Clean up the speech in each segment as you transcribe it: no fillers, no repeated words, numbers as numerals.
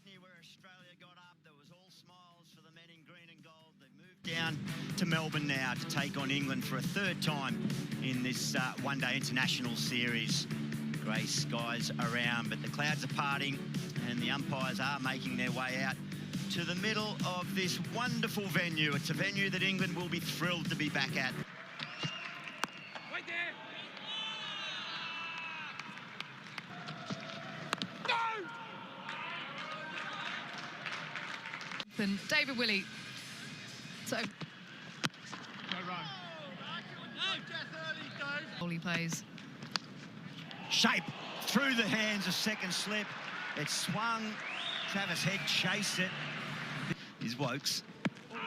Sydney, where Australia got up, there was all smiles for the men in green and gold. They moved down to Melbourne now to take on England for a third time in this one-day international series. Grey skies around, but the clouds are parting and the umpires are making their way out to the middle of this wonderful venue. It's a venue that England will be thrilled to be back at. Wait there! Then David Willey. So he plays. Shape through the hands, a second slip. It swung. Travis Head chased it. His Wokes.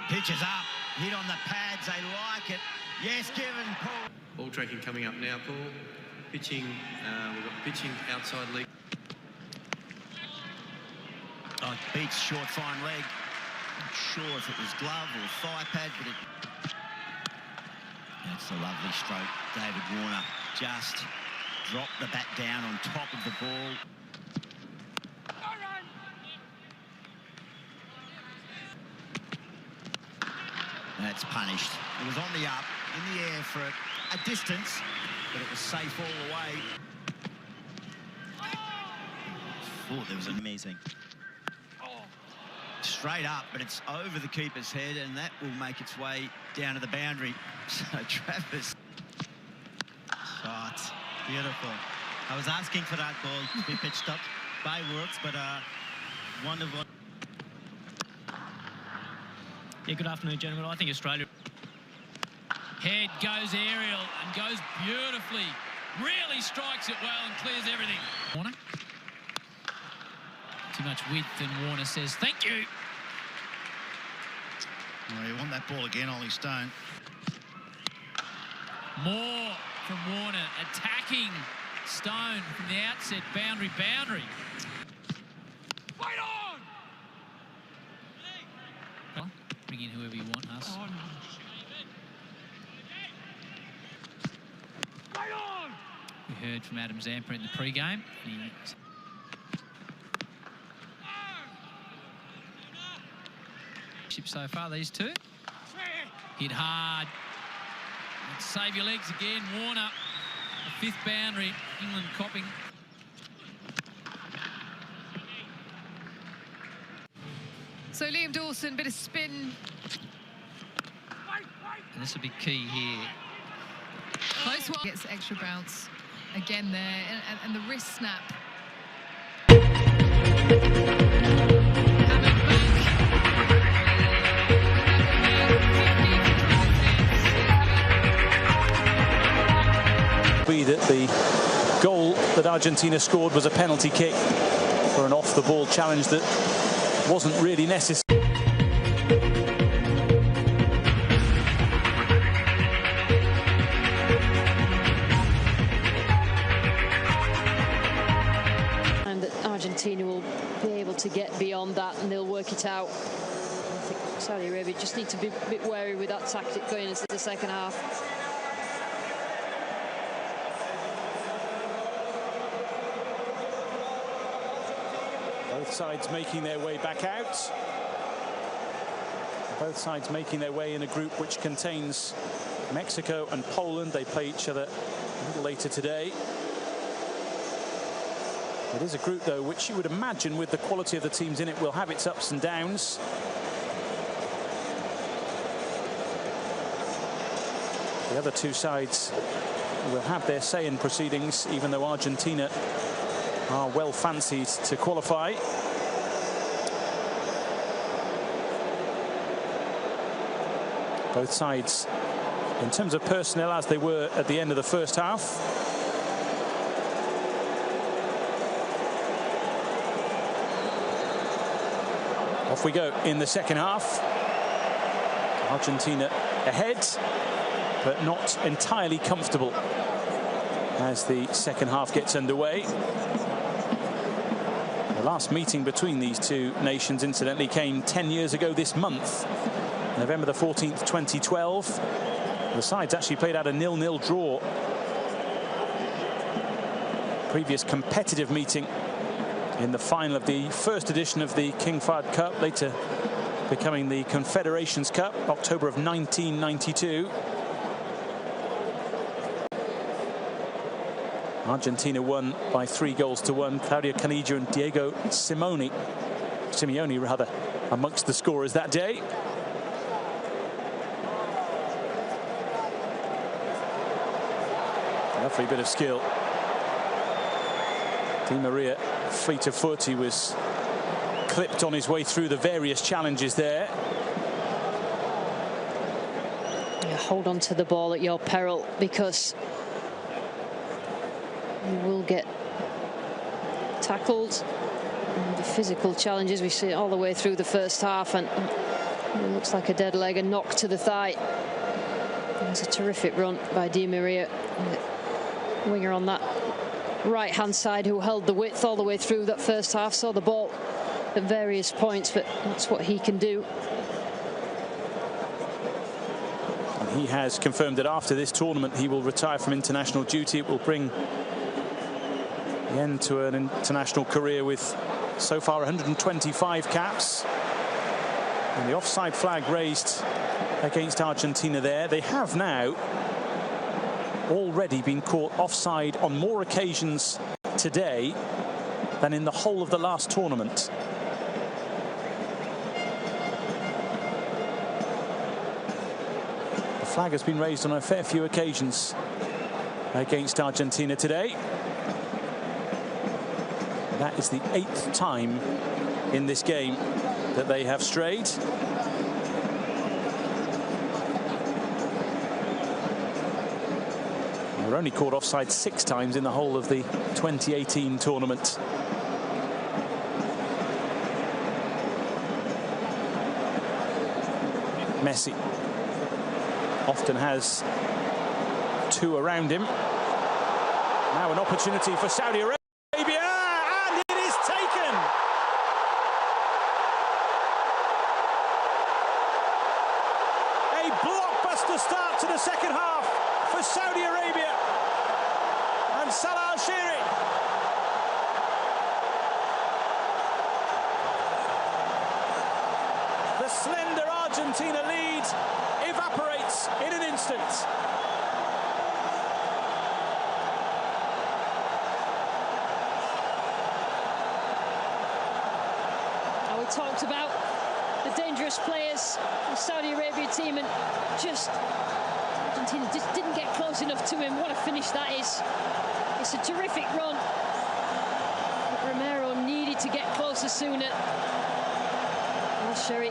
Pitches up. Hit on the pads. They like it. Yes, given, Paul. Ball tracking coming up now, Paul. Pitching. We've got pitching outside leg. Oh, it beats short, fine leg. Not sure if it was glove or thigh pad, but it... That's a lovely stroke. David Warner just dropped the bat down on top of the ball. That's punished. It was on the up, in the air for a distance, but it was safe all the way. Thought there was amazing. Straight up, but it's over the keeper's head, and that will make its way down to the boundary. So Travis. Shot. Beautiful. I was asking for that ball to be pitched up by Works, but wonderful. Yeah, good afternoon, gentlemen. I think Australia... Head goes aerial and goes beautifully. Really strikes it well and clears everything. Warner. Too much width, and Warner says, thank you. Well, you want that ball again, Ollie Stone. More from Warner, attacking Stone from the outset. Boundary. Fight on! Oh, bring in whoever you want, us. Oh, no. Fight on! We heard from Adam Zampa in the pre-game. So far, these two. Hit hard. And save your legs again. Warner, the fifth boundary. England copping. So Liam Dawson, bit of spin. And this will be key here. Close one. Gets extra bounce again there, and the wrist snap. That the goal that Argentina scored was a penalty kick for an off-the-ball challenge that wasn't really necessary. And that Argentina will be able to get beyond that, and they'll work it out. I think Saudi Arabia just need to be a bit wary with that tactic going into the second half. Both sides making their way back out. Both sides making their way in a group which contains Mexico and Poland. They play each other a little later today. It is a group, though, which you would imagine, with the quality of the teams in it, will have its ups and downs. The other two sides will have their say in proceedings, even though Argentina are well fancied to qualify. Both sides, in terms of personnel, as they were at the end of the first half. Off we go in the second half. Argentina ahead, but not entirely comfortable as the second half gets underway. The last meeting between these two nations, incidentally, came 10 years ago this month, November the 14th, 2012. The sides actually played out a 0-0 draw. Previous competitive meeting in the final of the first edition of the King Fahd Cup, later becoming the Confederations Cup, October of 1992. Argentina won by 3-1. Claudio Caniggia and Diego Simeone amongst the scorers that day. Lovely bit of skill. Di Maria, fleet of foot, he was clipped on his way through the various challenges there. Yeah, hold on to the ball at your peril, because you will get tackled. And the physical challenges we see all the way through the first half, and it looks like a dead leg, a knock to the thigh. It's a terrific run by Di Maria, the winger on that right-hand side, who held the width all the way through that first half, saw the ball at various points, but that's what he can do. And he has confirmed that after this tournament he will retire from international duty. It will bring the end to an international career with so far 125 caps. And the offside flag raised against Argentina there. They have now already been caught offside on more occasions today than in the whole of the last tournament. The flag has been raised on a fair few occasions against Argentina today. That is the 8th time in this game that they have strayed. They were only caught offside 6 times in the whole of the 2018 tournament. Messi often has 2 around him. Now an opportunity for Saudi Arabia. Start to the second half for Saudi Arabia and Salah Al-Shiri. The slender Argentina lead evaporates in an instant. Now, we talked about the dangerous players, the Saudi Arabia team, and Argentina just didn't get close enough to him. What a finish that is. It's a terrific run. But Romero needed to get closer sooner. Al-Shiri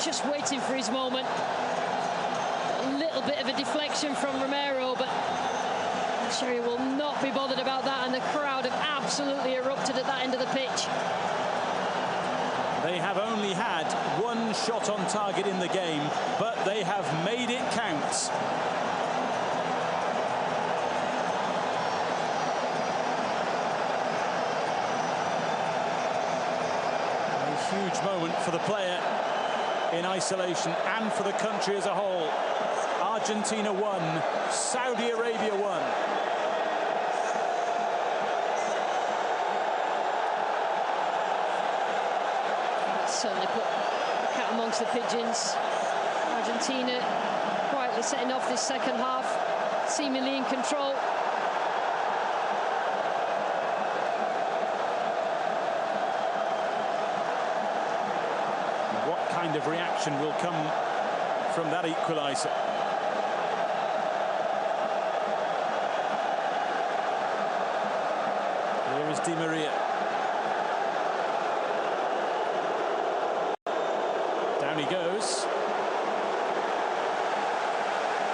just waiting for his moment. A little bit of a deflection from Romero, but Al-Shiri will not be bothered about that, and the crowd have absolutely erupted at that end of the pitch. They have only had 1 shot on target in the game, but they have made it count. A huge moment for the player in isolation and for the country as a whole. Argentina won, Saudi Arabia won. Certainly put the cat amongst the pigeons. Argentina quietly setting off this second half, seemingly in control. What kind of reaction will come from that equaliser? Here is Di Maria. Down he goes.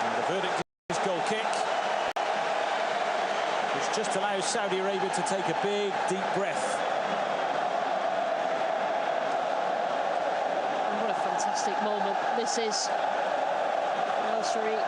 And the verdict is goal kick, which just allows Saudi Arabia to take a big, deep breath. And what a fantastic moment this is. Al-Shiri.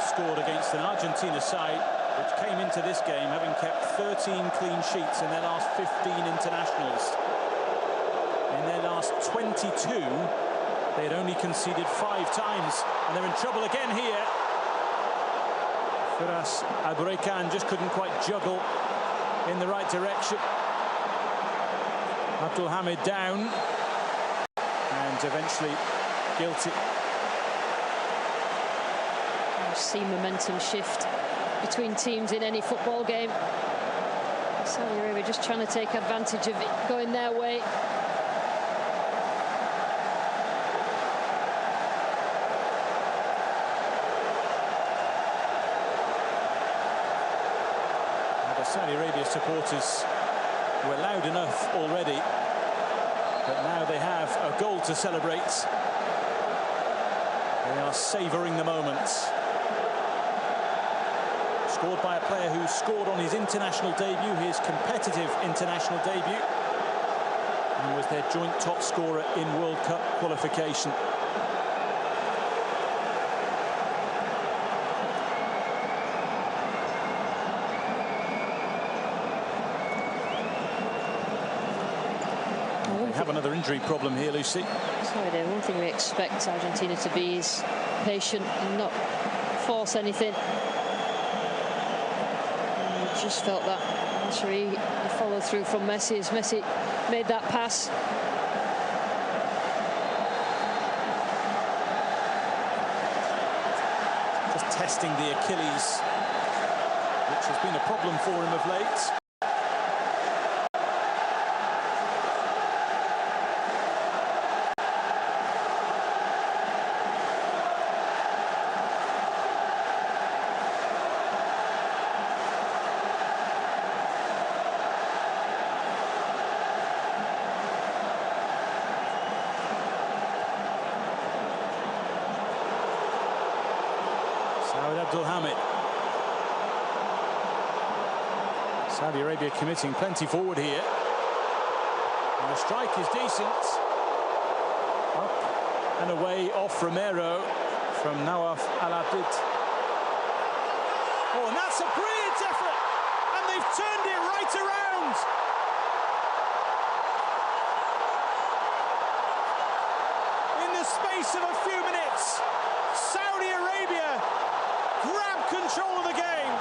Scored against an Argentina side which came into this game having kept 13 clean sheets in their last 15 internationals. In their last 22, They had only conceded 5 times, and they're in trouble again here. Firas Abourekan just couldn't quite juggle in the right direction. Abdelhamid down, and eventually guilty. I've seen momentum shift between teams in any football game. Saudi Arabia just trying to take advantage of it going their way. Saudi Arabia supporters were loud enough already, but now they have a goal to celebrate. They are savouring the moment. Scored by a player who scored on his international debut, his competitive international debut, and was their joint top scorer in World Cup qualification. Have another injury problem here, Lucy. Sorry, Dave. One thing we expect Argentina to be is patient and not force anything. And we just felt that. Actually, the follow through from Messi as Messi made that pass. Just testing the Achilles, which has been a problem for him of late. Abdelhamid. Saudi Arabia committing plenty forward here. And the strike is decent. Up and away off Romero from Nawaf Al-Abid. Oh, and that's a brilliant effort. And they've turned it right around. In the space of a few minutes, Saudi Arabia grab control of the game.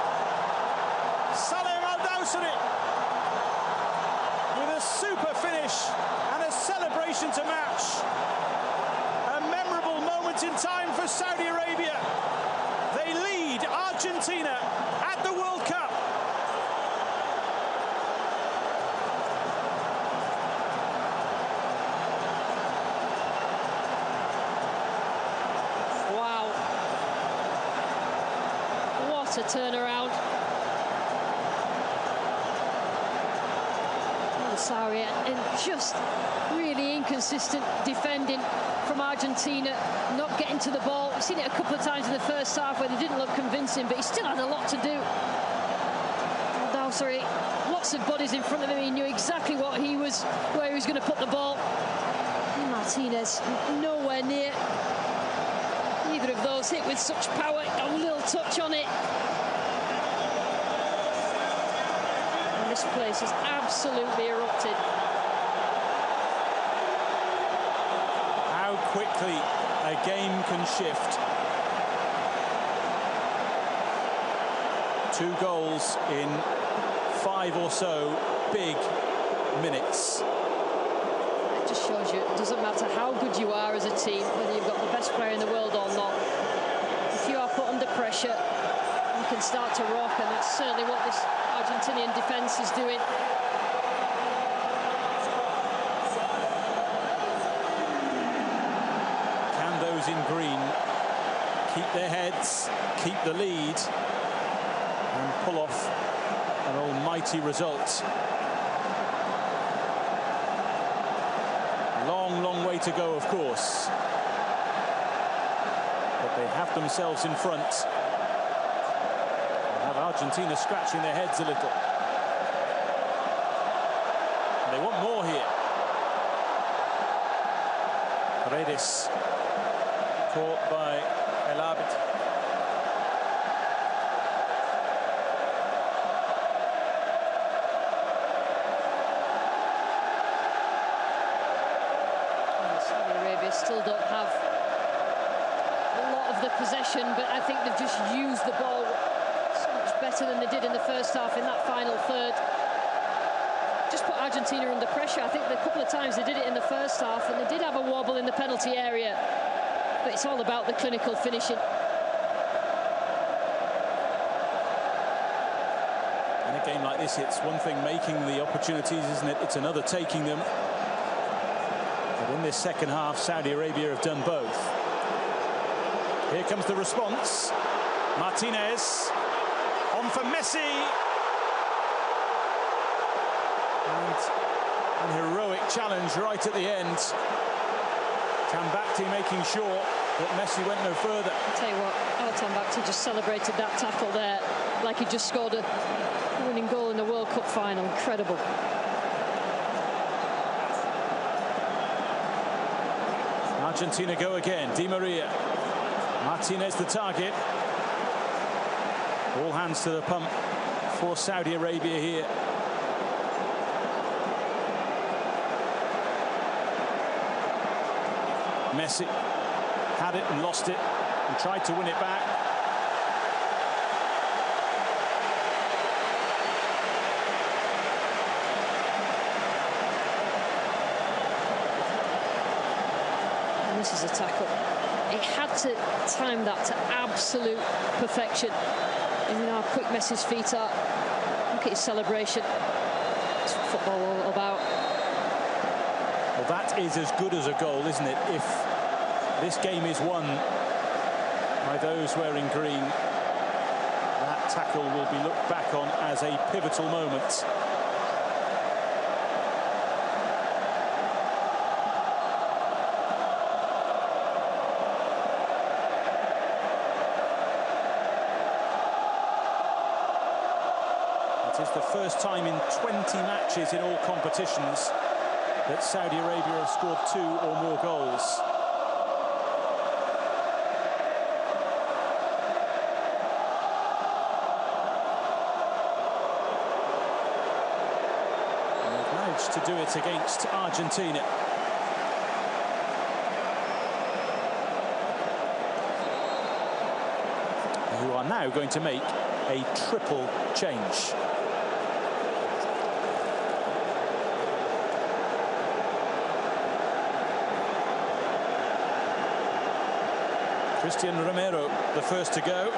Salem Al-Dawsari with a super finish and a celebration to match. A memorable moment in time for Saudi Arabia. They lead Argentina at the World Cup. A turnaround. Sorry, and just really inconsistent defending from Argentina, not getting to the ball. We've seen it a couple of times in the first half where they didn't look convincing, but he still had a lot to do. Dawsari, lots of bodies in front of him. He knew exactly where he was going to put the ball. Martinez nowhere near. Neither of those hit with such power. A little touch on it. And this place has absolutely erupted. How quickly a game can shift. 2 goals in 5 or so big minutes. It just shows you it doesn't matter how good you are as a team, whether you've got the best player in the world or not. If you are put under pressure, you can start to rock, and that's certainly what this Argentinian defence is doing. Can those in green keep their heads, keep the lead, and pull off an almighty result? Long way to go, of course. But they have themselves in front. They have Argentina scratching their heads a little. And they want more here. Paredes caught by Al-Abid. Still don't have possession, but I think they've just used the ball so much better than they did in the first half in that final third. Just put Argentina under pressure. I think a couple of times they did it in the first half, and they did have a wobble in the penalty area, but it's all about the clinical finishing. In a game like this, it's one thing making the opportunities, isn't it? It's another taking them. But in this second half, Saudi Arabia have done both. Here comes the response. Martinez on for Messi. And an heroic challenge right at the end. Tambakti making sure that Messi went no further. I'll tell you what, Tambakti just celebrated that tackle there like he just scored a winning goal in the World Cup final. Incredible. Argentina go again. Di Maria. Martinez the target. All hands to the pump for Saudi Arabia here. Messi had it and lost it and tried to win it back. And this is a tackle. He had to time that to absolute perfection. And you know how quick Messi's feet are. Look at his celebration. It's what football all about. Well, that is as good as a goal, isn't it? If this game is won by those wearing green, that tackle will be looked back on as a pivotal moment. It is the first time in 20 matches in all competitions that Saudi Arabia have scored 2 or more goals. And they've managed to do it against Argentina. Who are now going to make a triple change. Christian Romero, the first to go.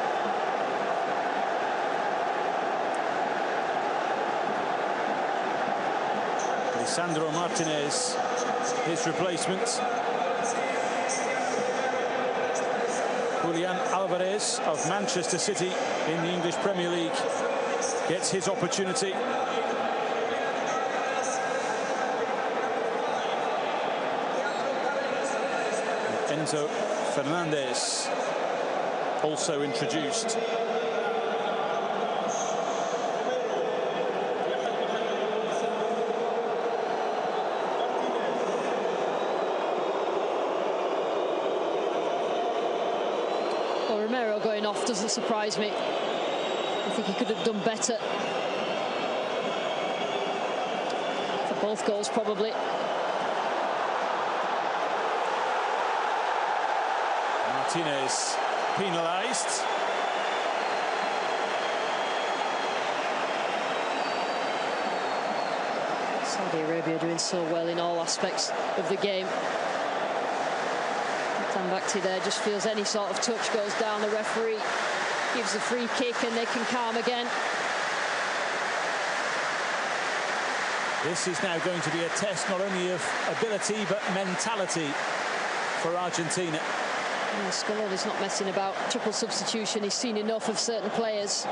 Lisandro Martinez, his replacement. Julian Alvarez of Manchester City in the English Premier League gets his opportunity. Enzo Fernandez also introduced. Well, Romero going off doesn't surprise me. I think he could have done better. For both goals, probably. Martinez penalised. Saudi Arabia doing so well in all aspects of the game. Tambakti there just feels any sort of touch goes down. The referee gives a free kick and they can calm again. This is now going to be a test not only of ability but mentality for Argentina. And Scaloni's not messing about. Triple substitution, he's seen enough of certain players.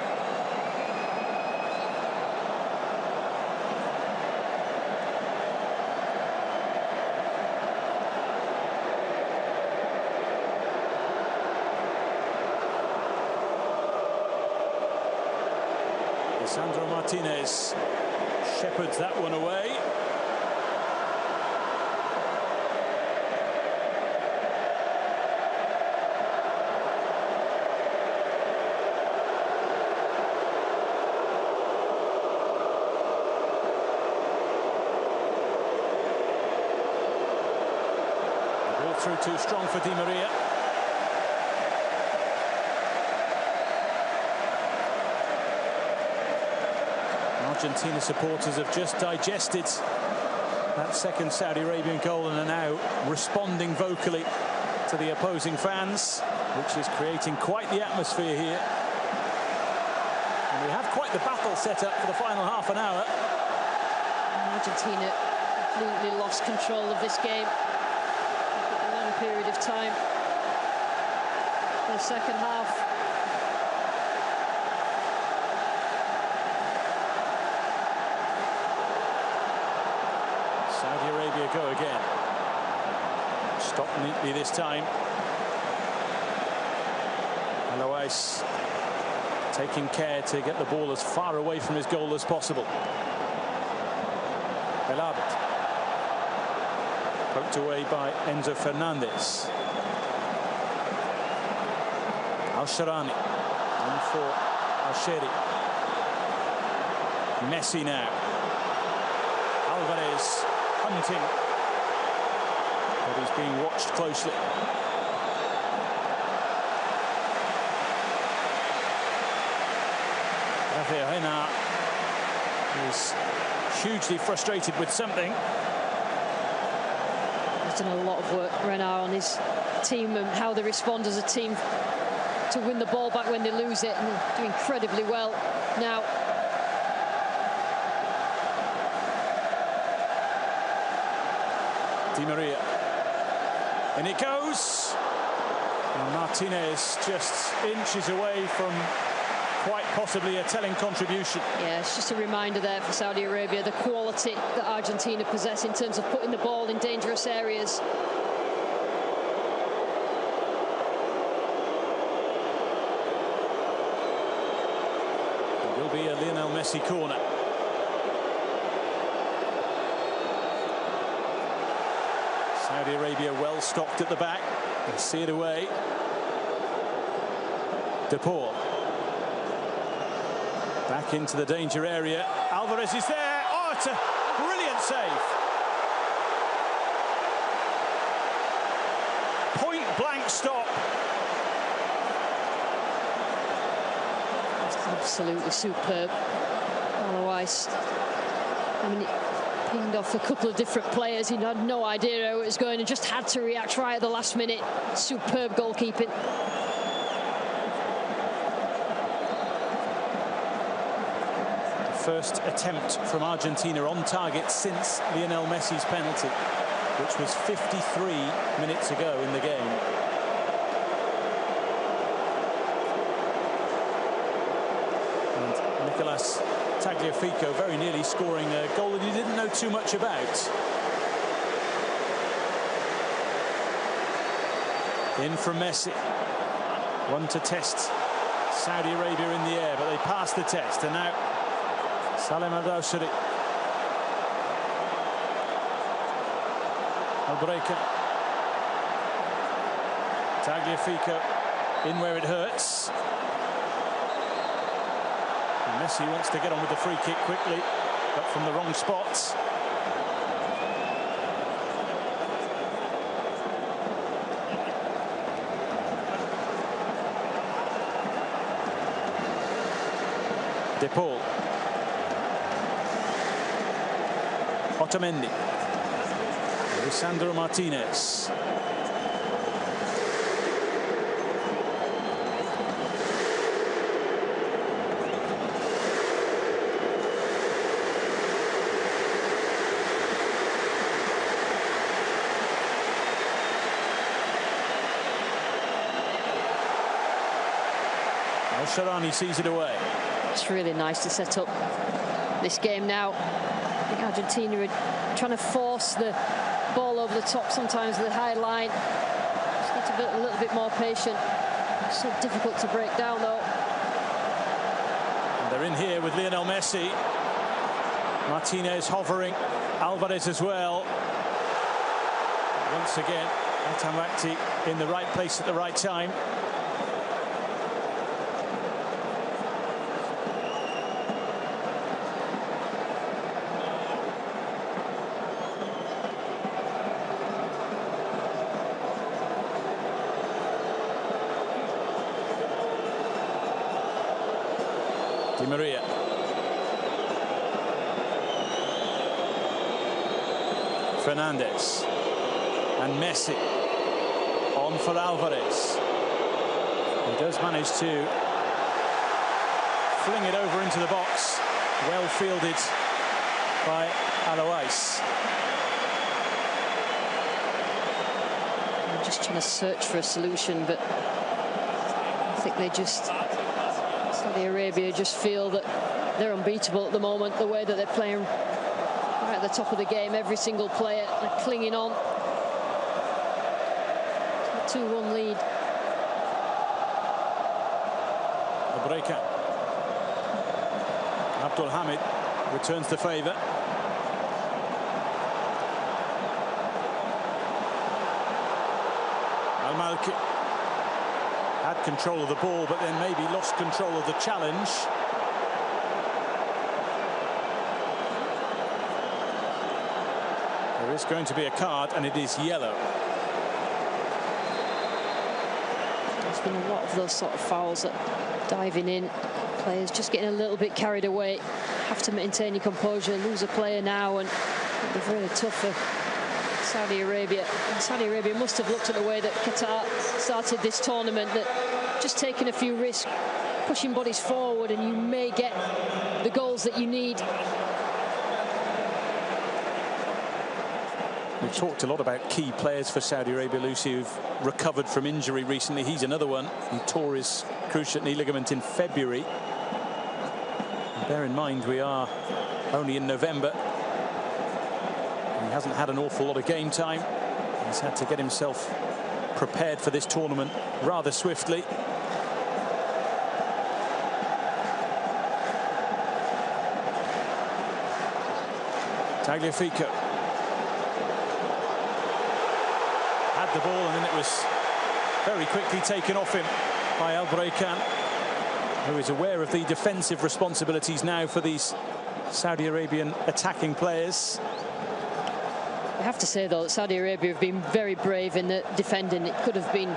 Lisandro Martinez shepherds that one away. The ball through too strong for Di Maria. Argentina supporters have just digested that second Saudi Arabian goal and are now responding vocally to the opposing fans, which is creating quite the atmosphere here. And we have quite the battle set up for the final half an hour. Argentina completely lost control of this game for a long period of time. The second half. Saudi Arabia go again. Stopped neatly this time. Alois taking care to get the ball as far away from his goal as possible. Belabit. Poked away by Enzo Fernandez. Al-Sharani. On for Al-Sheri. Messi now. Alvarez hunting. But he's being watched closely. Rafael Renard is hugely frustrated with something. He's done a lot of work, Renard, on his team and how they respond as a team to win the ball back when they lose it, and they're doing incredibly well now. Di Maria. And it goes. And Martinez just inches away from quite possibly a telling contribution. Yeah, it's just a reminder there for Saudi Arabia, the quality that Argentina possess in terms of putting the ball in dangerous areas. It will be a Lionel Messi corner. Saudi Arabia well stocked at the back. They see it away. De Paul. Back into the danger area. Alvarez is there. Oh, it's a brilliant save. Point blank stop. It's absolutely superb. Otherwise, I mean, it pinged off a couple of different players. He had no idea how it was going and just had to react right at the last minute. Superb goalkeeping. First attempt from Argentina on target since Lionel Messi's penalty, which was 53 minutes ago in the game. And Nicolas Tagliafico very nearly scoring a goal that he didn't know too much about. In from Messi. One to test Saudi Arabia in the air, but they passed the test, and now Salem Al-Dawsari. Al-Breaker. Tagliafico in where it hurts. And Messi wants to get on with the free kick quickly, but from the wrong spot. De Paul. Otamendi. Lisandro Martinez. Al-Sharani sees it away. It's really nice to set up this game now. I think Argentina are trying to force the ball over the top sometimes with the high line. Just need to be a little bit more patient. It's so difficult to break down though. And they're in here with Lionel Messi. Martinez hovering. Alvarez as well. Once again, Atamati in the right place at the right time. Di Maria. Fernandez. And Messi on for Alvarez. He does manage to fling it over into the box. Well fielded by Alois. I'm just trying to search for a solution, but I think Saudi Arabia just feel that they're unbeatable at the moment, the way that they're playing right at the top of the game. Every single player, they're clinging on. 2-1 lead. Breaker. Abdul Hamid returns the favour. Al Malki had control of the ball, but then maybe lost control of the challenge. There is going to be a card, and it is yellow. There's been a lot of those sort of fouls that diving in, players just getting a little bit carried away. Have to maintain your composure. Lose a player now, and it'll be very tough for Saudi Arabia. And Saudi Arabia must have looked at the way that Qatar started this tournament, that just taking a few risks, pushing bodies forward, and you may get the goals that you need. We've talked a lot about key players for Saudi Arabia, Lucy, who've recovered from injury recently. He's another one. He tore his cruciate knee ligament in February. And bear in mind, we are only in November. He hasn't had an awful lot of game time. He's had to get himself prepared for this tournament rather swiftly. Tagliafico had the ball, and then it was very quickly taken off him by Al Braikan, who is aware of the defensive responsibilities now for these Saudi Arabian attacking players. I have to say, though, that Saudi Arabia have been very brave in the defending. It could have been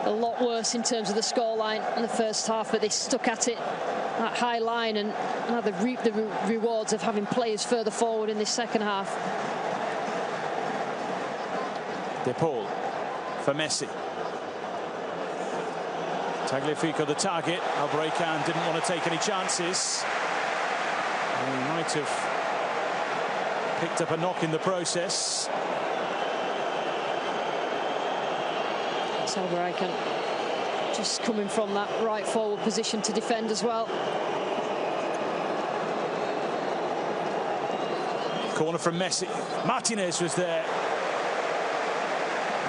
a lot worse in terms of the scoreline in the first half, but they stuck at it, that high line, and now they've reaped the rewards of having players further forward in this second half. De Paul for Messi. Tagliafico the target. Al Braikan didn't want to take any chances. And he might have picked up a knock in the process. Al Braikan just coming from that right forward position to defend as well. Corner from Messi. Martinez was there.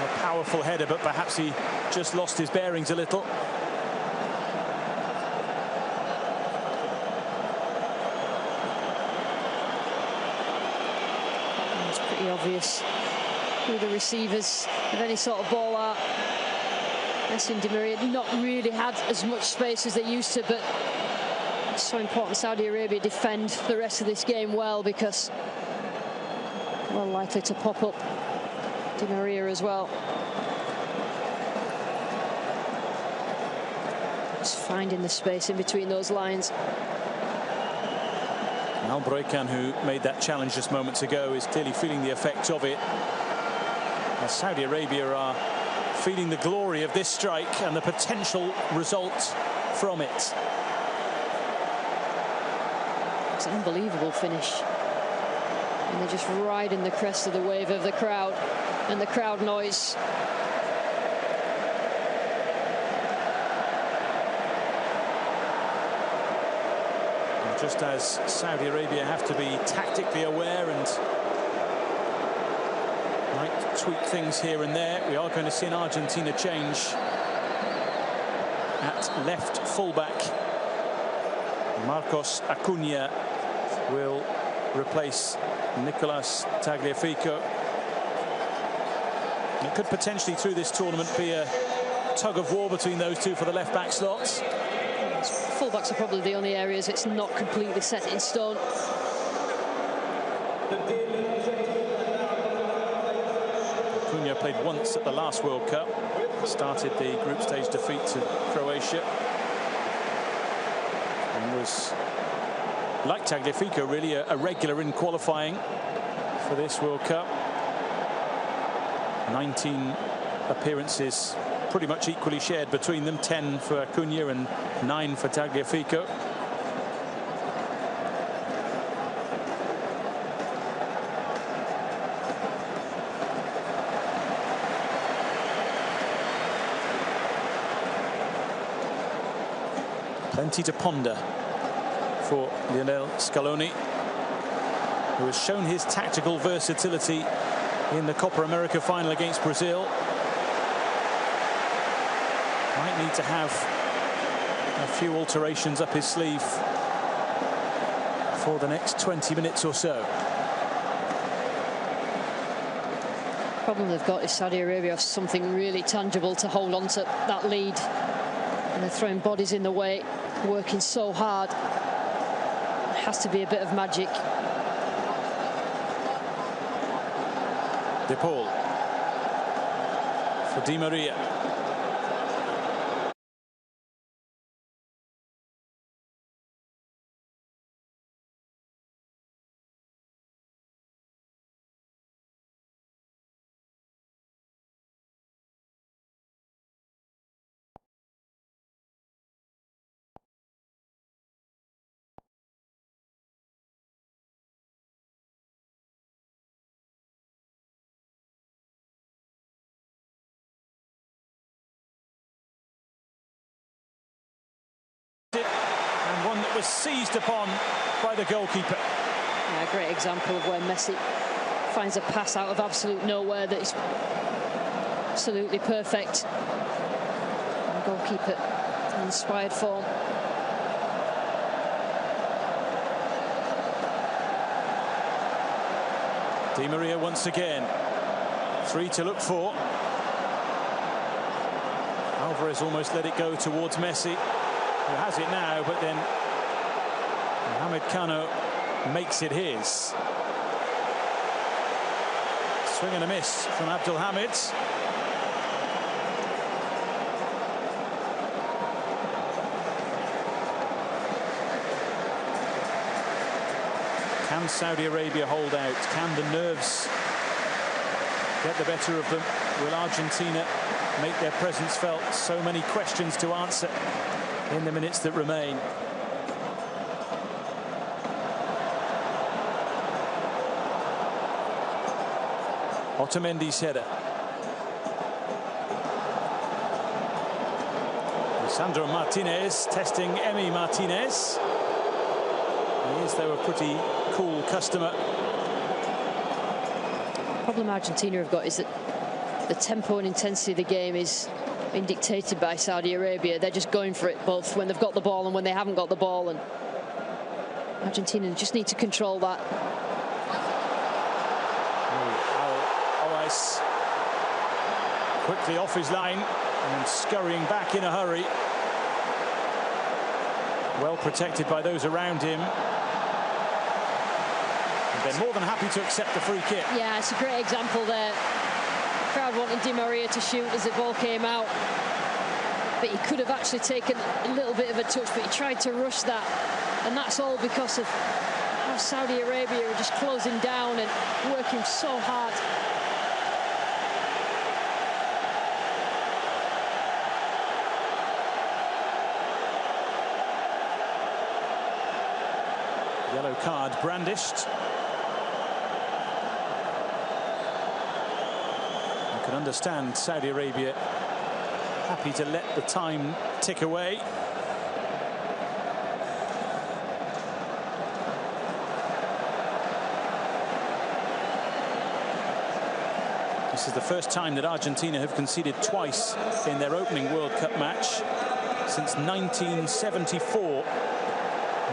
A powerful header, but perhaps he just lost his bearings a little. It's pretty obvious who the receivers of any sort of ball are. Messi and Di Maria not really had as much space as they used to, but it's so important Saudi Arabia defend the rest of this game well, because well likely to pop up Di Maria as well. Just finding the space in between those lines. Al Braikan, who made that challenge just moments ago, is clearly feeling the effects of it. As Saudi Arabia are feeling the glory of this strike and the potential result from it. It's an unbelievable finish. And they're just riding the crest of the wave of the crowd and the crowd noise. And just as Saudi Arabia have to be tactically aware and might tweak things here and there, we are going to see an Argentina change at left fullback. Marcos Acuna will replace Nicolas Tagliafico. It could potentially, through this tournament, be a tug of war between those two for the left-back slots. Fullbacks are probably the only areas it's not completely set in stone. Acuna played once at the last World Cup, started the group stage defeat to Croatia, and was, like Tagliafico, really a regular in qualifying for this World Cup. 19 appearances, pretty much equally shared between them. 10 for Acuna and 9 for Tagliafico. Plenty to ponder for Lionel Scaloni, who has shown his tactical versatility in the Copa America final against Brazil. Might need to have a few alterations up his sleeve for the next 20 minutes or so. The problem they've got is Saudi Arabia have something really tangible to hold on to that lead. And they're throwing bodies in the way, working so hard. It has to be a bit of magic. De Paul for Di Maria. And one that was seized upon by the goalkeeper. Yeah, a great example of where Messi finds a pass out of absolute nowhere that is absolutely perfect. And the goalkeeper in inspired form. Di Maria once again. 3 to look for. Alvarez almost let it go towards Messi, who has it now, but then Mohamed Kano makes it his. Swing and a miss from Abdul Hamid. Can Saudi Arabia hold out? Can the nerves get the better of them? Will Argentina make their presence felt? So many questions to answer in the minutes that remain. Otamendi's header. Lisandro Martinez testing Emi Martinez. He is, though, a pretty cool customer. The problem Argentina have got is that the tempo and intensity of the game is being dictated by Saudi Arabia. They're just going for it, both when they've got the ball and when they haven't got the ball. And Argentina just need to control that. Alves quickly off his line and then scurrying back in a hurry. Well protected by those around him. And they're more than happy to accept the free kick. Yeah, it's a great example there. The crowd wanted Di Maria to shoot as the ball came out. But he could have actually taken a little bit of a touch, but he tried to rush that. And that's all because of how Saudi Arabia are just closing down and working so hard. Yellow card brandished. You can understand Saudi Arabia happy to let the time tick away. This is the first time that Argentina have conceded twice in their opening World Cup match since 1974.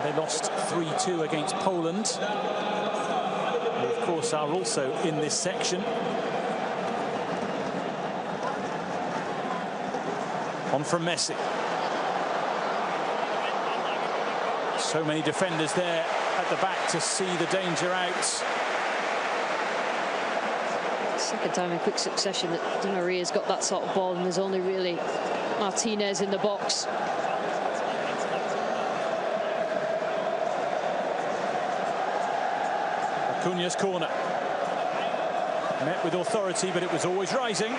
They lost 3-2 against Poland. They, of course, are also in this section. On from Messi. So many defenders there at the back to see the danger out. Second time in quick succession that Di Maria's got that sort of ball, and there's only really Martinez in the box. Acuna's corner. met with authority, but it was always rising.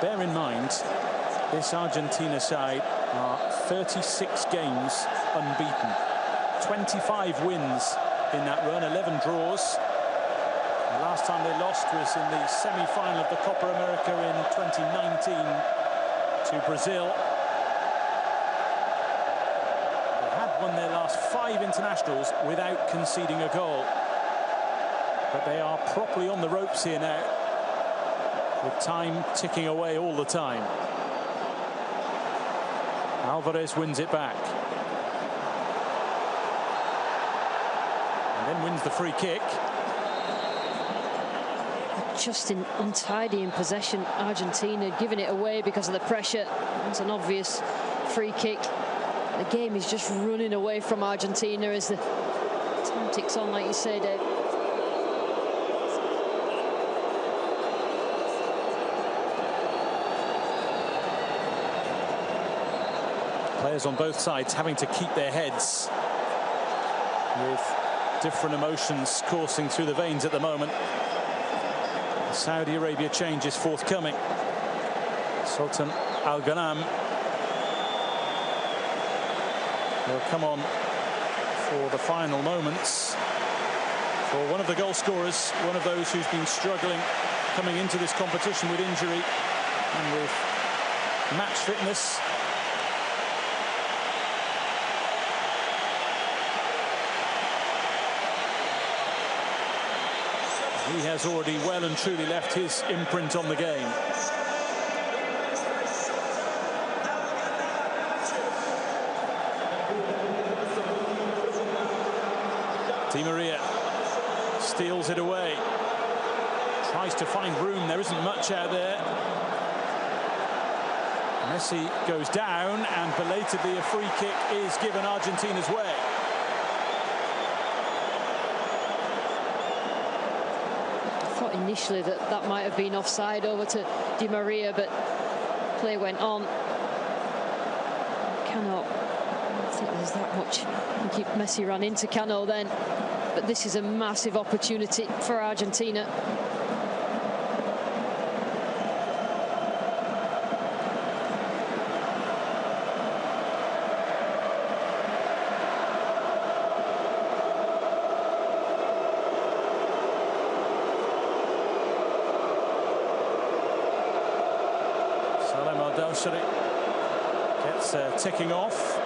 Bear in mind, this Argentina side are 36 games unbeaten. 25 wins in that run, 11 draws. The last time they lost was in the semi-final of the Copa America in 2019 to Brazil. They had won their last 5 internationals without conceding a goal. But they are properly on the ropes here now, with time ticking away all the time. Alvarez wins it back. And then wins the free kick. Just untidy in possession, Argentina giving it away because of the pressure. It's an obvious free kick. The game is just running away from Argentina as the time ticks on, like you say, Dave. Players on both sides having to keep their heads, with different emotions coursing through the veins at the moment. The Saudi Arabia change is forthcoming. Sultan Al Ghanam will come on for the final moments for one of the goal scorers, one of those who's been struggling coming into this competition with injury and with match fitness. He has already well and truly left his imprint on the game. Di Maria steals it away. Tries to find room. There isn't much out there. Messi goes down, and belatedly a free kick is given Argentina's way. Initially that might have been offside over to Di Maria, but play went on. Cano, I don't think there's that much. I think Messi ran into Cano then, but this is a massive opportunity for Argentina. Gets ticking off.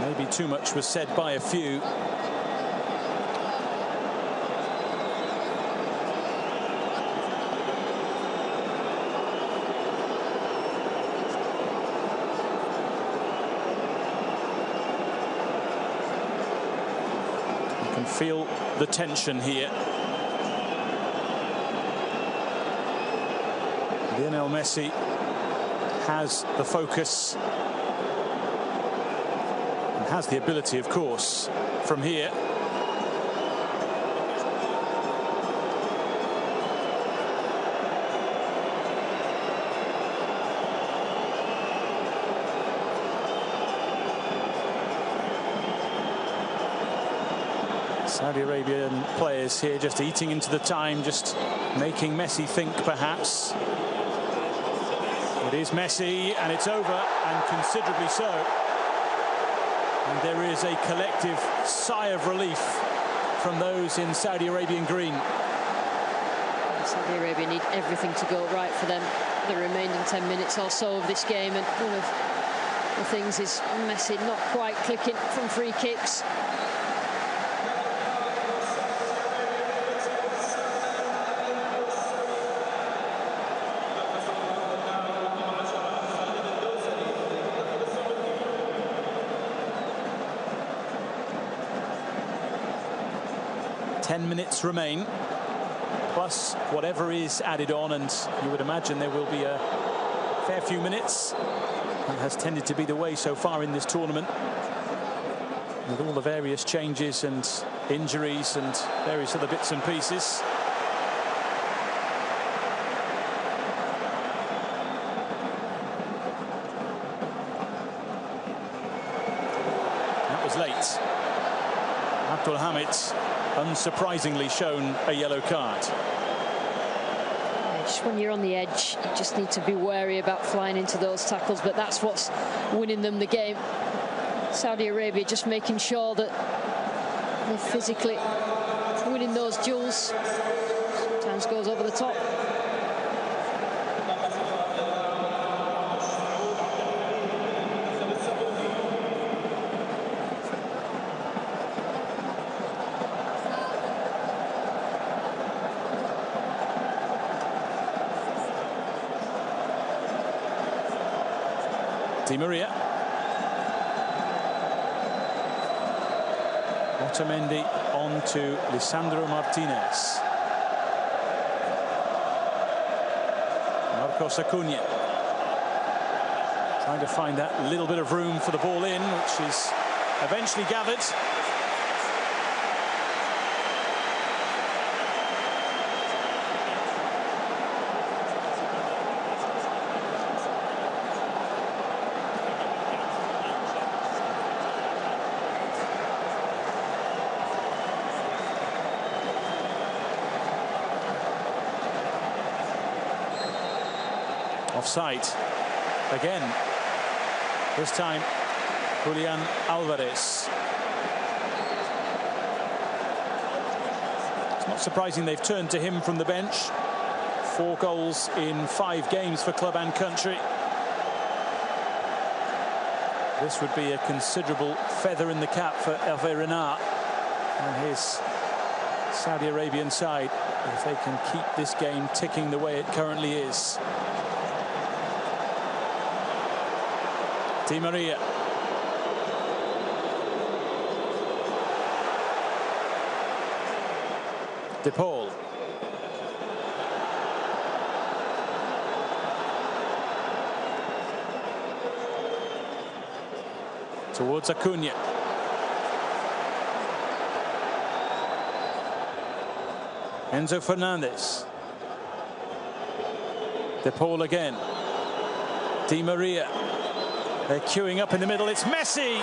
Maybe too much was said by a few. Feel the tension here. Lionel Messi has the focus and has the ability, of course, from here. Saudi Arabian players here just eating into the time, just making Messi think, perhaps. It is Messi, and it's over, and considerably so. And there is a collective sigh of relief from those in Saudi Arabian green. Saudi Arabia need everything to go right for them the remaining 10 minutes or so of this game, and one of the things is Messi not quite clicking from free kicks. 10 minutes remain, plus whatever is added on, and you would imagine there will be a fair few minutes. That has tended to be the way so far in this tournament, with all the various changes and injuries and various other bits and pieces. That was late. Abdulhamid, unsurprisingly, shown a yellow card. Just when you're on the edge, you just need to be wary about flying into those tackles, but that's what's winning them the game. Saudi Arabia just making sure that they're physically winning those duels. Sometimes goes over the top. Di Maria. Otamendi on to Lisandro Martinez. Marcos Acuna trying to find that little bit of room for the ball in, which is eventually gathered. Offside again, this time Julian Alvarez. It's not surprising they've turned to him from the bench. 4 goals in 5 games for club and country. This would be a considerable feather in the cap for Hervé Renard and his Saudi Arabian side if they can keep this game ticking the way it currently is. Di Maria. De Paul. Towards Acuna. Enzo Fernandez. De Paul again. Di Maria. They're queuing up in the middle. It's Messi.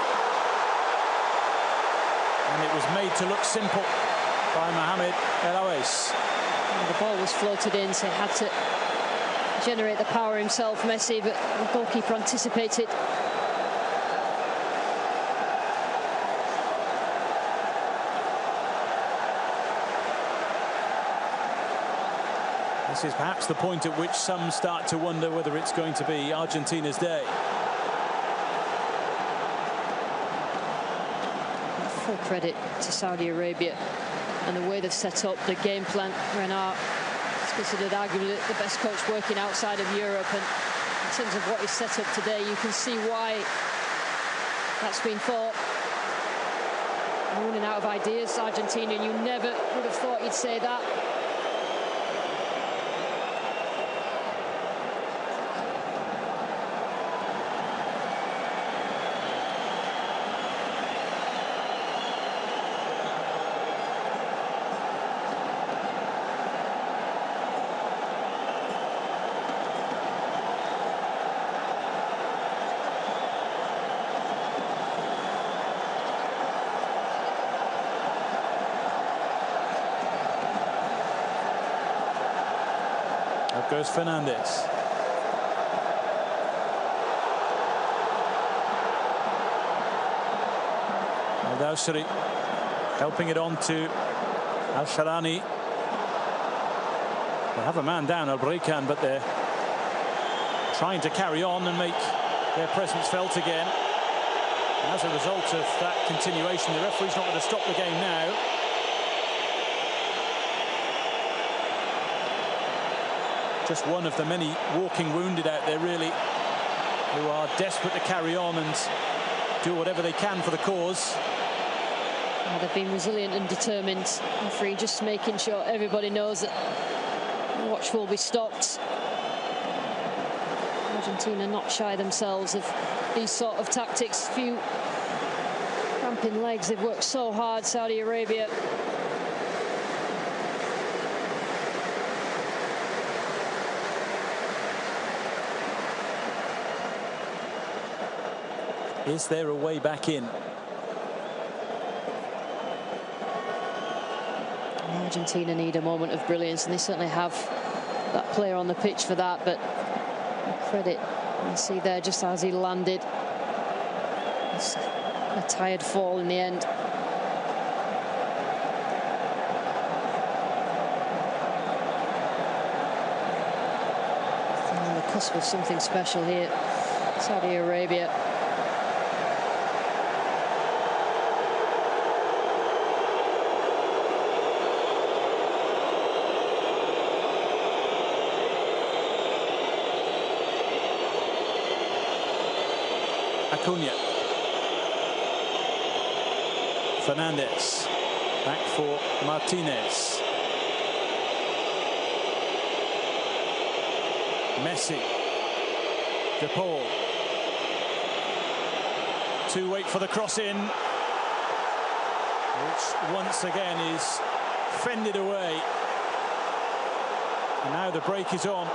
And it was made to look simple by Mohamed El Awais. The ball was floated in, so he had to generate the power himself, Messi, but the goalkeeper anticipated. This is perhaps the point at which some start to wonder whether it's going to be Argentina's day. Full credit to Saudi Arabia and the way they've set up the game plan. Renard is considered arguably the best coach working outside of Europe, and in terms of what he's set up today, you can see why that's been thought. Running out of ideas, Argentina, and you never would have thought you'd say that. Up goes Fernandez. Al-Dawsari helping it on to Al-Sharani. They have a man down, Al-Braykan, but they're trying to carry on and make their presence felt again. And as a result of that continuation, the referee's not going to stop the game now. Just one of the many walking wounded out there, really, who are desperate to carry on and do whatever they can for the cause. They've been resilient and determined. Referee just making sure everybody knows that the watch will be stopped. Argentina not shy themselves of these sort of tactics. Few cramping legs. They've worked so hard, Saudi Arabia. Is there a way back in? Argentina need a moment of brilliance, and they certainly have that player on the pitch for that, but credit, you see there just as he landed. It's a tired fall in the end. On the cusp of something special here, Saudi Arabia. Acuna. Fernandez. Back for Martinez. Messi. De Paul. To wait for the cross in, which once again is fended away. And now the break is on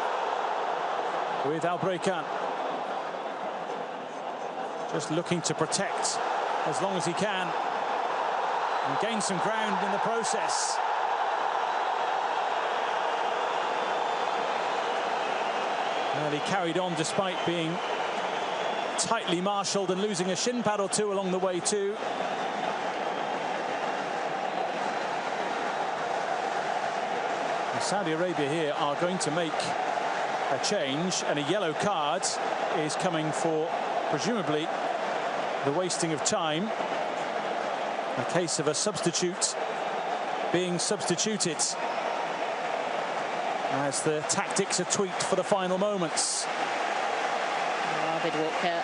with Albrekan. Just looking to protect as long as he can and gain some ground in the process. Well, he carried on despite being tightly marshalled and losing a shin pad or two along the way too. And Saudi Arabia here are going to make a change, and a yellow card is coming for presumably the wasting of time. A case of a substitute being substituted as the tactics are tweaked for the final moments. Arbid won't care.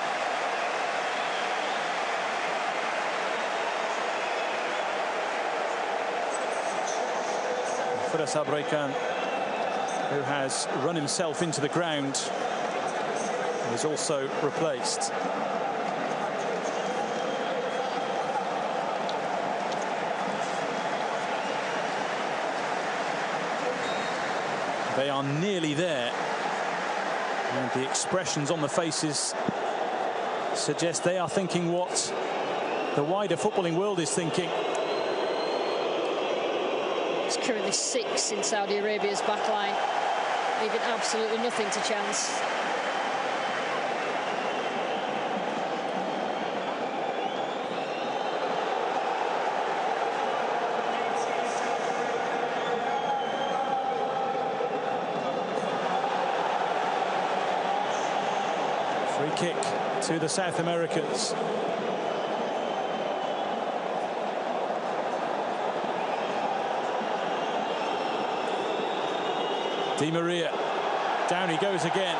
Firas Albrekan, who has run himself into the ground, is also replaced. They are nearly there, and the expressions on the faces suggest they are thinking what the wider footballing world is thinking. It's currently 6 in Saudi Arabia's backline, leaving absolutely nothing to chance. Free kick to the South Americans. Di Maria, down he goes again.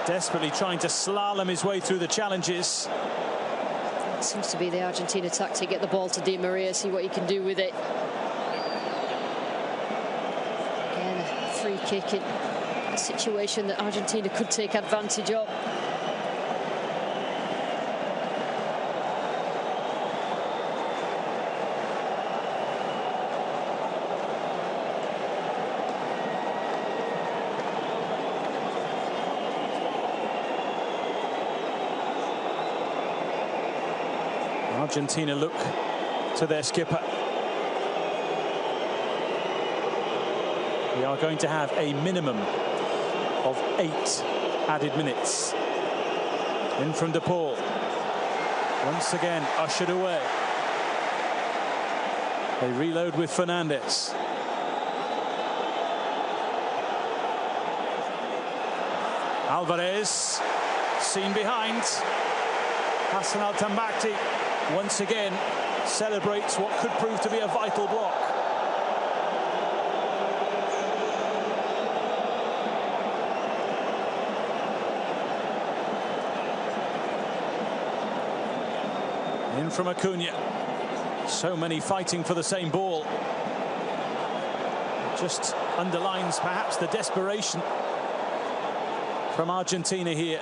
Desperately trying to slalom his way through the challenges. It seems to be the Argentina tactic, get the ball to Di Maria, see what he can do with it. Again, a free kick in a situation that Argentina could take advantage of. Argentina look to their skipper. We are going to have a minimum of 8 added minutes. In from De Paul. Once again ushered away. They reload with Fernandez. Alvarez seen behind. Hassan Al-Tambakti once again celebrates what could prove to be a vital block. In from Acuna. So many fighting for the same ball. It just underlines perhaps the desperation from Argentina here.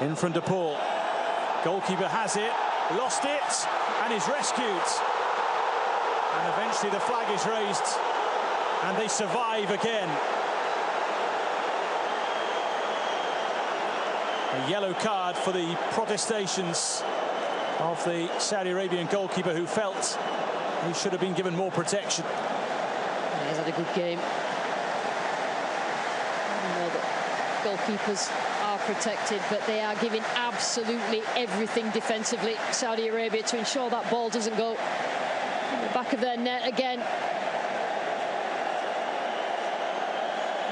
In front of Paul. Goalkeeper has it, lost it, and is rescued. And eventually the flag is raised, and they survive again. A yellow card for the protestations of the Saudi Arabian goalkeeper, who felt he should have been given more protection. Yeah, he's had a good game. I know that goalkeepers are protected, but they are giving absolutely everything defensively, Saudi Arabia, to ensure that ball doesn't go in the back of their net again.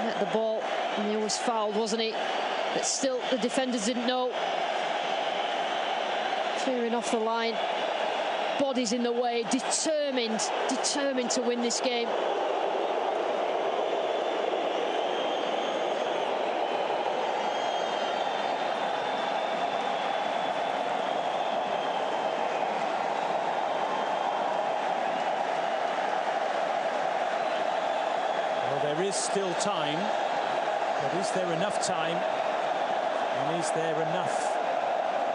Net the ball, and he was fouled, wasn't he? But still, the defenders didn't know. Clearing off the line. Bodies in the way, determined to win this game. Well, there is still time, but is there enough time? And is there enough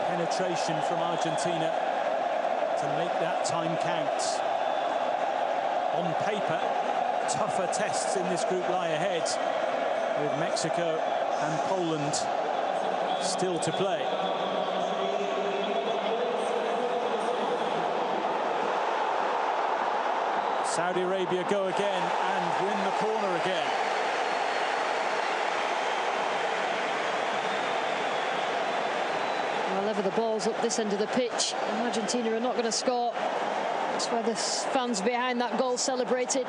penetration from Argentina to make that time count? On paper, tougher tests in this group lie ahead, with Mexico and Poland still to play. Saudi Arabia go again and win the corner again. Whenever the ball's up this end of the pitch, Argentina are not going to score. That's where the fans behind that goal celebrated.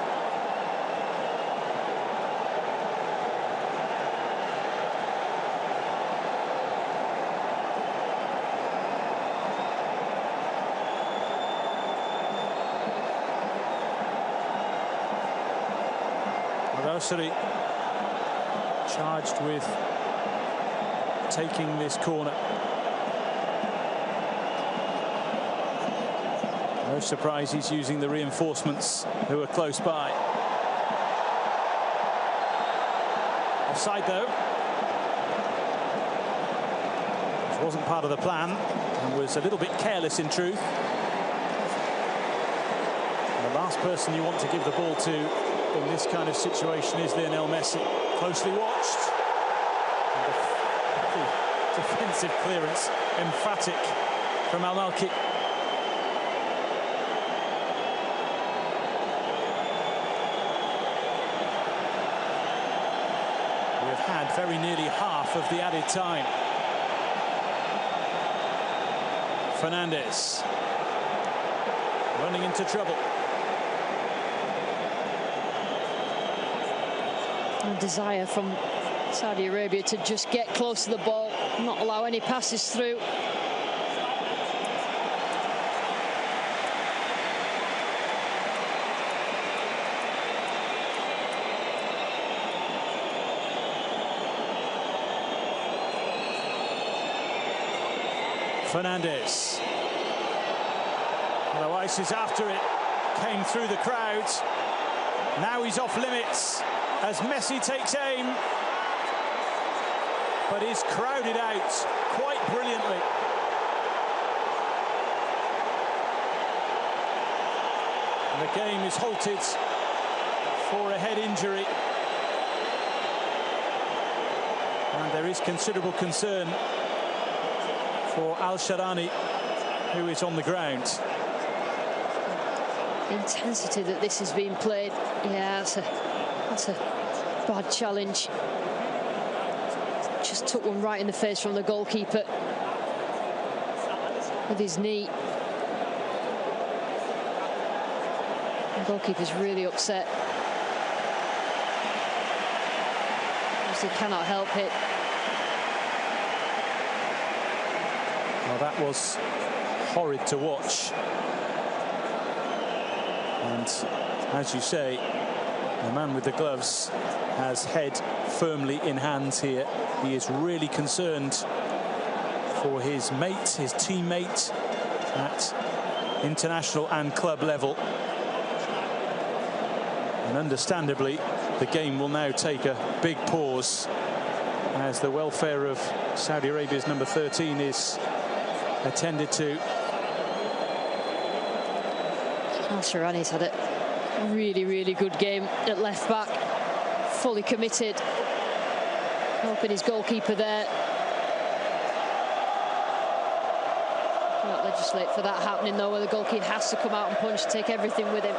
Rosary charged with taking this corner. No surprise he's using the reinforcements who are close by. Offside though. Which wasn't part of the plan and was a little bit careless in truth. And the last person you want to give the ball to in this kind of situation is Lionel Messi. Closely watched. And the defensive clearance emphatic from Al Malki. We have had very nearly half of the added time. Fernandez running into trouble. A desire from Saudi Arabia to just get close to the ball, not allow any passes through. Fernandez. Otherwise he's after it. Came through the crowd. Now he's off limits as Messi takes aim, but is crowded out quite brilliantly. And the game is halted for a head injury. And there is considerable concern for Al-Sharani, who is on the ground. The intensity that this has been played, yeah, that's a bad challenge. Just took one right in the face from the goalkeeper with his knee. The goalkeeper's really upset. Obviously cannot help it. Well, that was horrid to watch. And as you say, the man with the gloves has head firmly in hands here. He is really concerned for his mate, his teammate at international and club level. And understandably, the game will now take a big pause as the welfare of Saudi Arabia's number 13 is attended to. Al-Sharani's had a really, really good game at left back, fully committed, helping his goalkeeper there. Can't legislate for that happening though, where the goalkeeper has to come out and punch, take everything with him.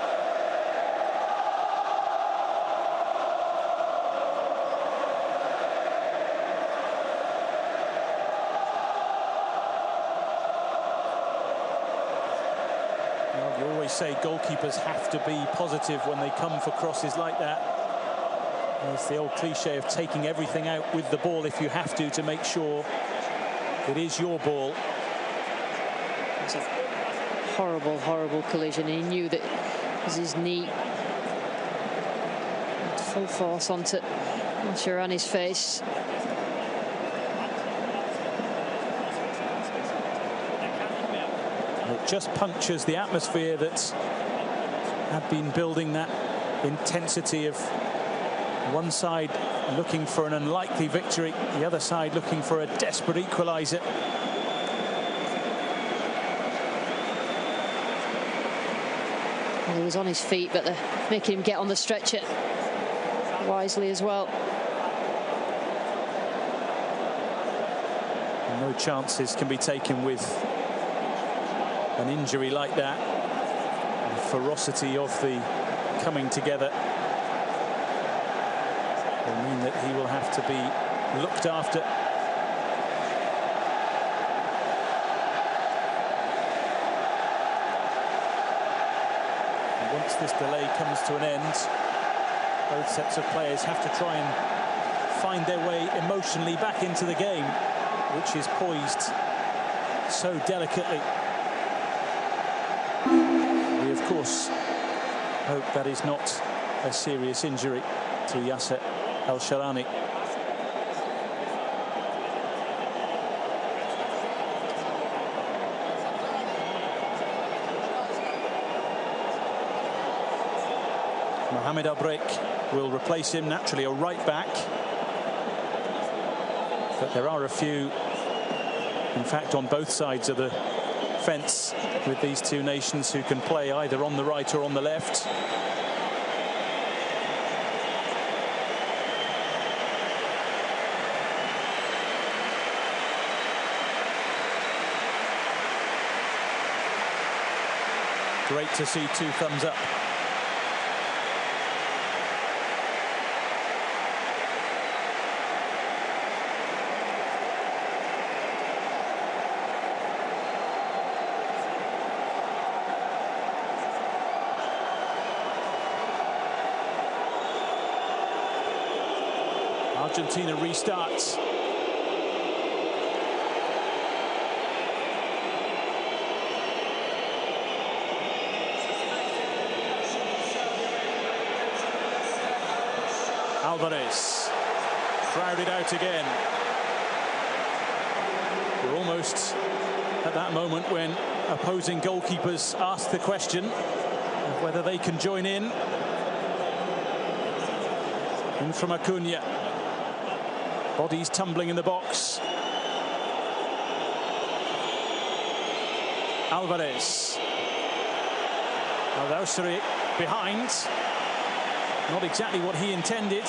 You always say goalkeepers have to be positive when they come for crosses like that. It's the old cliche of taking everything out with the ball if you have to make sure it is your ball. It's a horrible, horrible collision. He knew that it was his knee. Full force onto Al-Sharani's face. It just punctures the atmosphere that had been building, that intensity of one side looking for an unlikely victory, the other side looking for a desperate equaliser. Well, he was on his feet, but they're making him get on the stretcher wisely as well. No chances can be taken with an injury like that. The ferocity of the coming together will mean that he will have to be looked after. And once this delay comes to an end, both sets of players have to try and find their way emotionally back into the game, which is poised so delicately. We, of course, hope that is not a serious injury to Yasser Al-Sharani. Mohamed Al-Brek will replace him, naturally a right back. But there are a few, in fact, on both sides of the fence with these two nations who can play either on the right or on the left. Great to see two thumbs up. Argentina restarts. Alvarez crowded out again. We're almost at that moment when opposing goalkeepers ask the question of whether they can join in. In from Acuna. Bodies tumbling in the box. Alvarez. Al-Dawsari behind. Not exactly what he intended.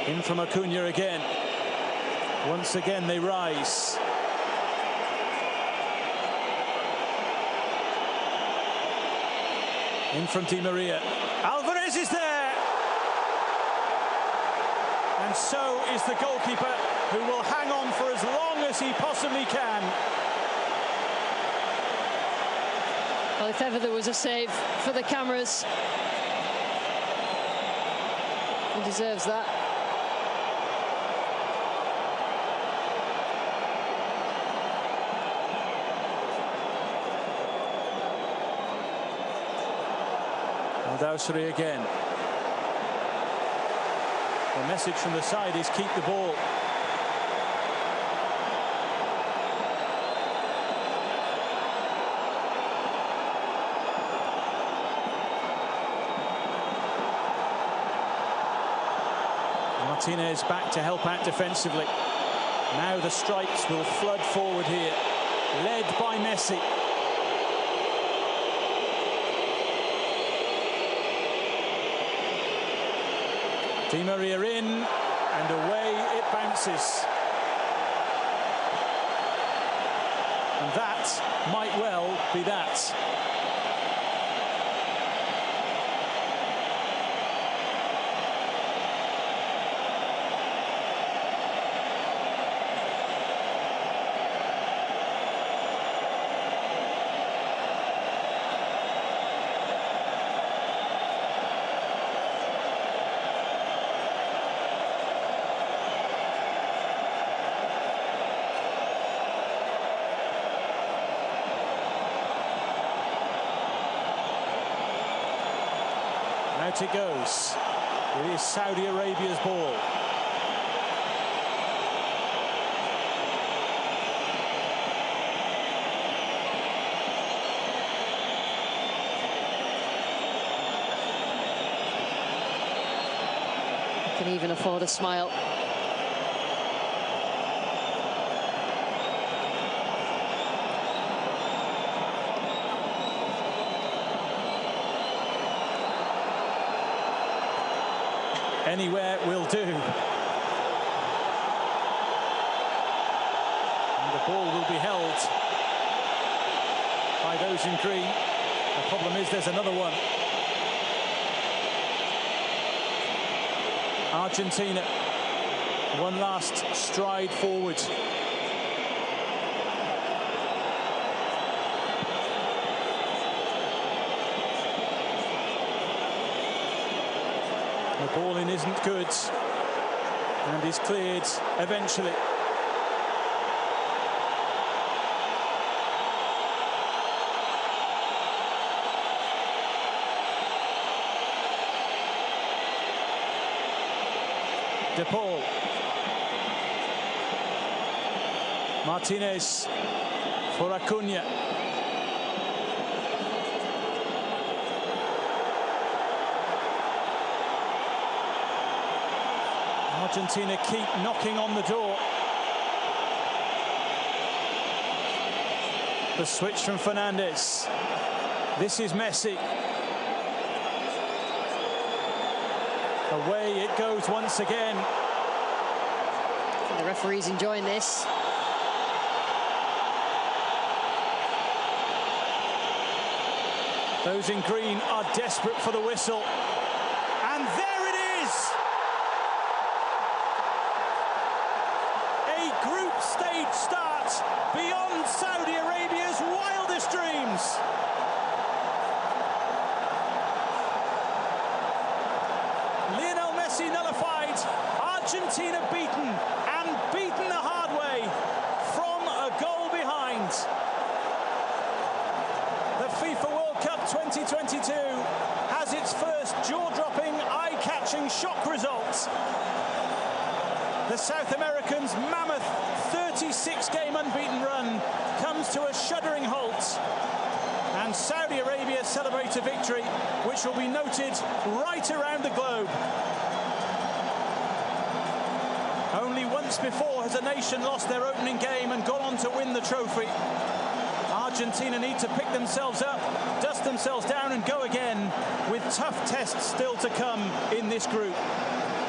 In from Acuna again. Once again they rise. In from Di Maria. Alvarez is there! And so is the goalkeeper, who will hang on for as long as he possibly can. Well, if ever there was a save for the cameras, he deserves that. Dausri again. The message from the side is keep the ball. Martinez back to help out defensively. Now the strikes will flood forward here, led by Messi. Di Maria in, and away it bounces. And that might well be that. Out it goes. It is Saudi Arabia's ball. Can even afford a smile. Anywhere will do. And the ball will be held by those in green. The problem is there's another one. Argentina, one last stride forward. The ball in isn't good and is cleared eventually. De Paul. Martinez for Acuna. Argentina keep knocking on the door. The switch from Fernandez. This is Messi. Away it goes once again. And the referee's enjoying this. Those in green are desperate for the whistle. And there it is! A group stage start beyond Saudi Arabia's wildest dreams. Lionel Messi nullified, Argentina beaten, and beaten the hard way from a goal behind. The FIFA World Cup 2022 has its first jaw-dropping, eye-catching shock result. The South Americans' mammoth 36-game unbeaten run comes to a shuddering halt, and Saudi Arabia celebrates a victory which will be noted right around the globe. Only once before has a nation lost their opening game and gone on to win the trophy. Argentina need to pick themselves up, dust themselves down and go again, with tough tests still to come in this group.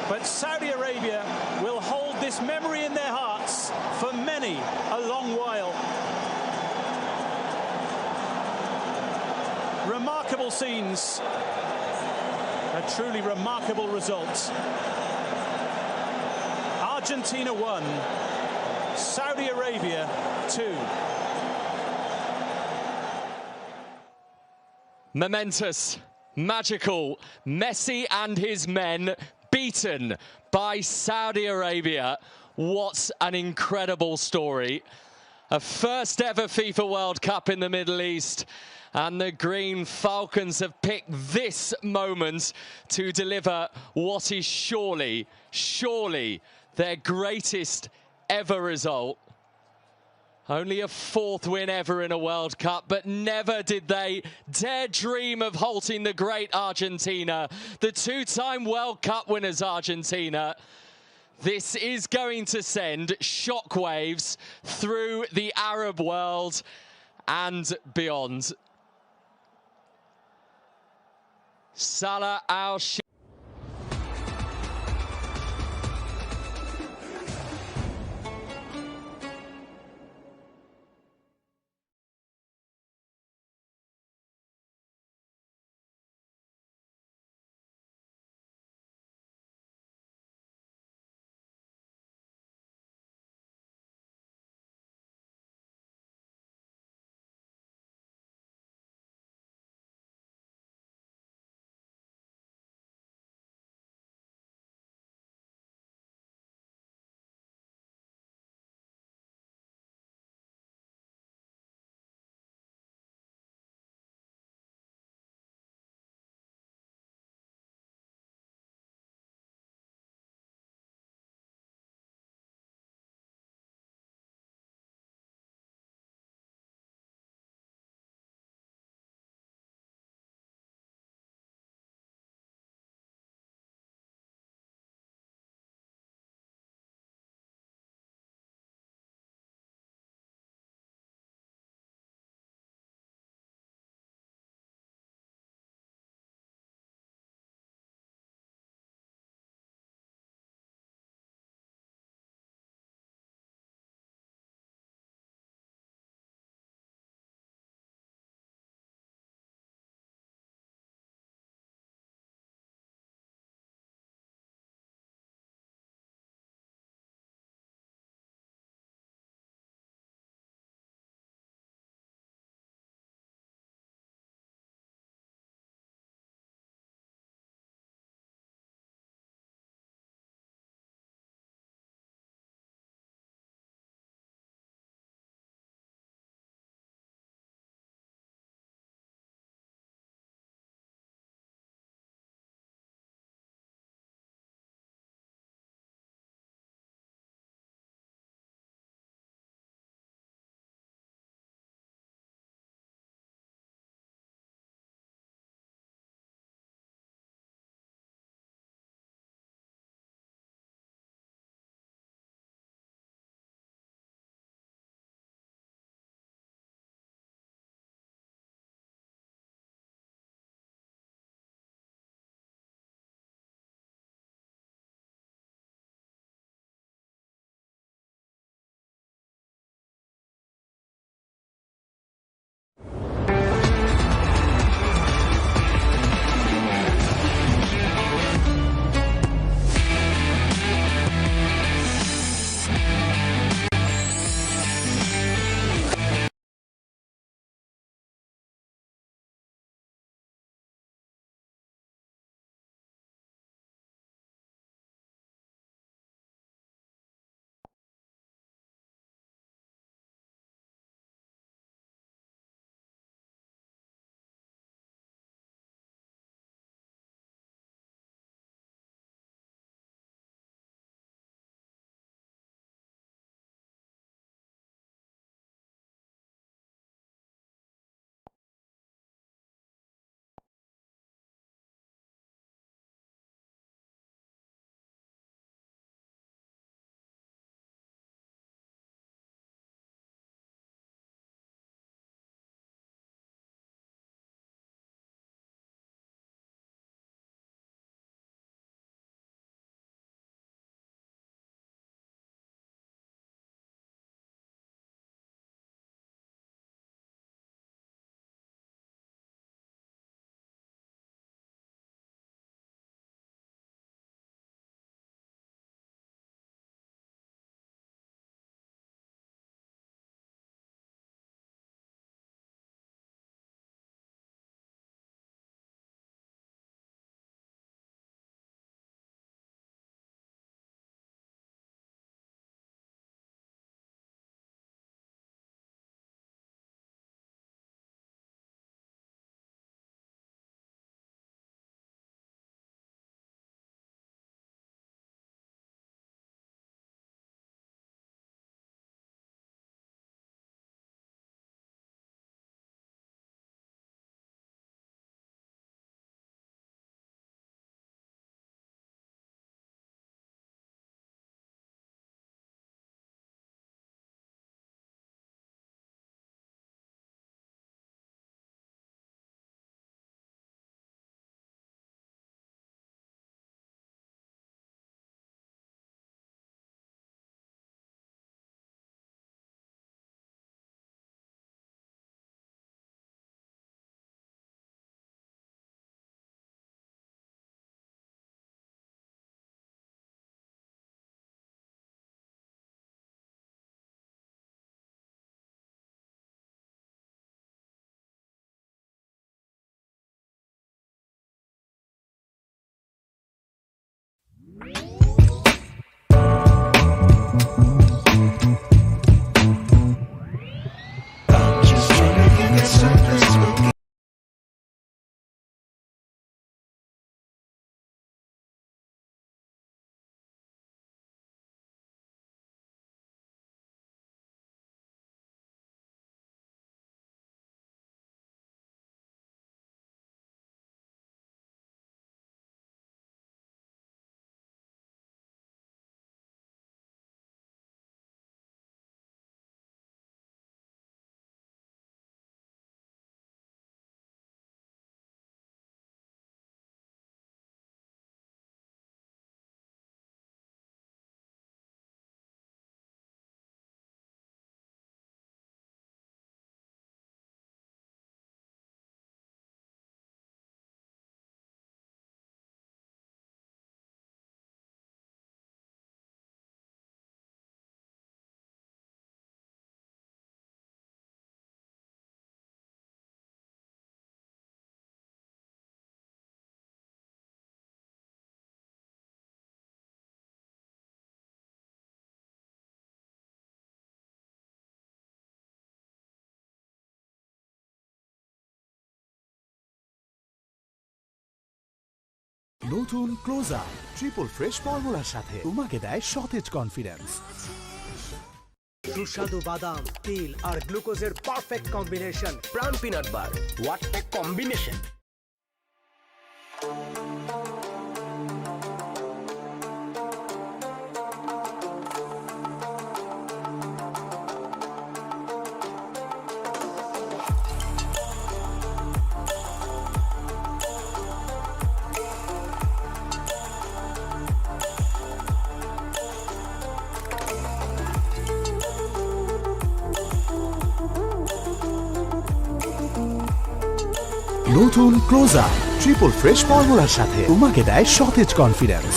But Saudi Arabia will hold this memory in their hearts for many a long while. Remarkable scenes, a truly remarkable result. Argentina 1, Saudi Arabia 2. Momentous, magical, Messi and his men beaten by Saudi Arabia. What an incredible story. A first ever FIFA World Cup in the Middle East. And the Green Falcons have picked this moment to deliver what is surely their greatest ever result. Only a 4th win ever in a World Cup, but never did they dare dream of halting the great Argentina, the 2-time World Cup winners Argentina. This is going to send shockwaves through the Arab world and beyond. Salah Al নতুন close up triple fresh ফর্মুলার সাথে তোমাকে দেয় সতেজ confidence. সুস্বাদু বাদাম, তিল আর গ্লুকোজের perfect combination, প্রাণ peanut bar. What a combination! নতুন ক্লোজ আপ ট্রিপল ফ্রেশ ফর্মুলার সাথে তোমাকে দেয় সতেজ কনফিডেন্স।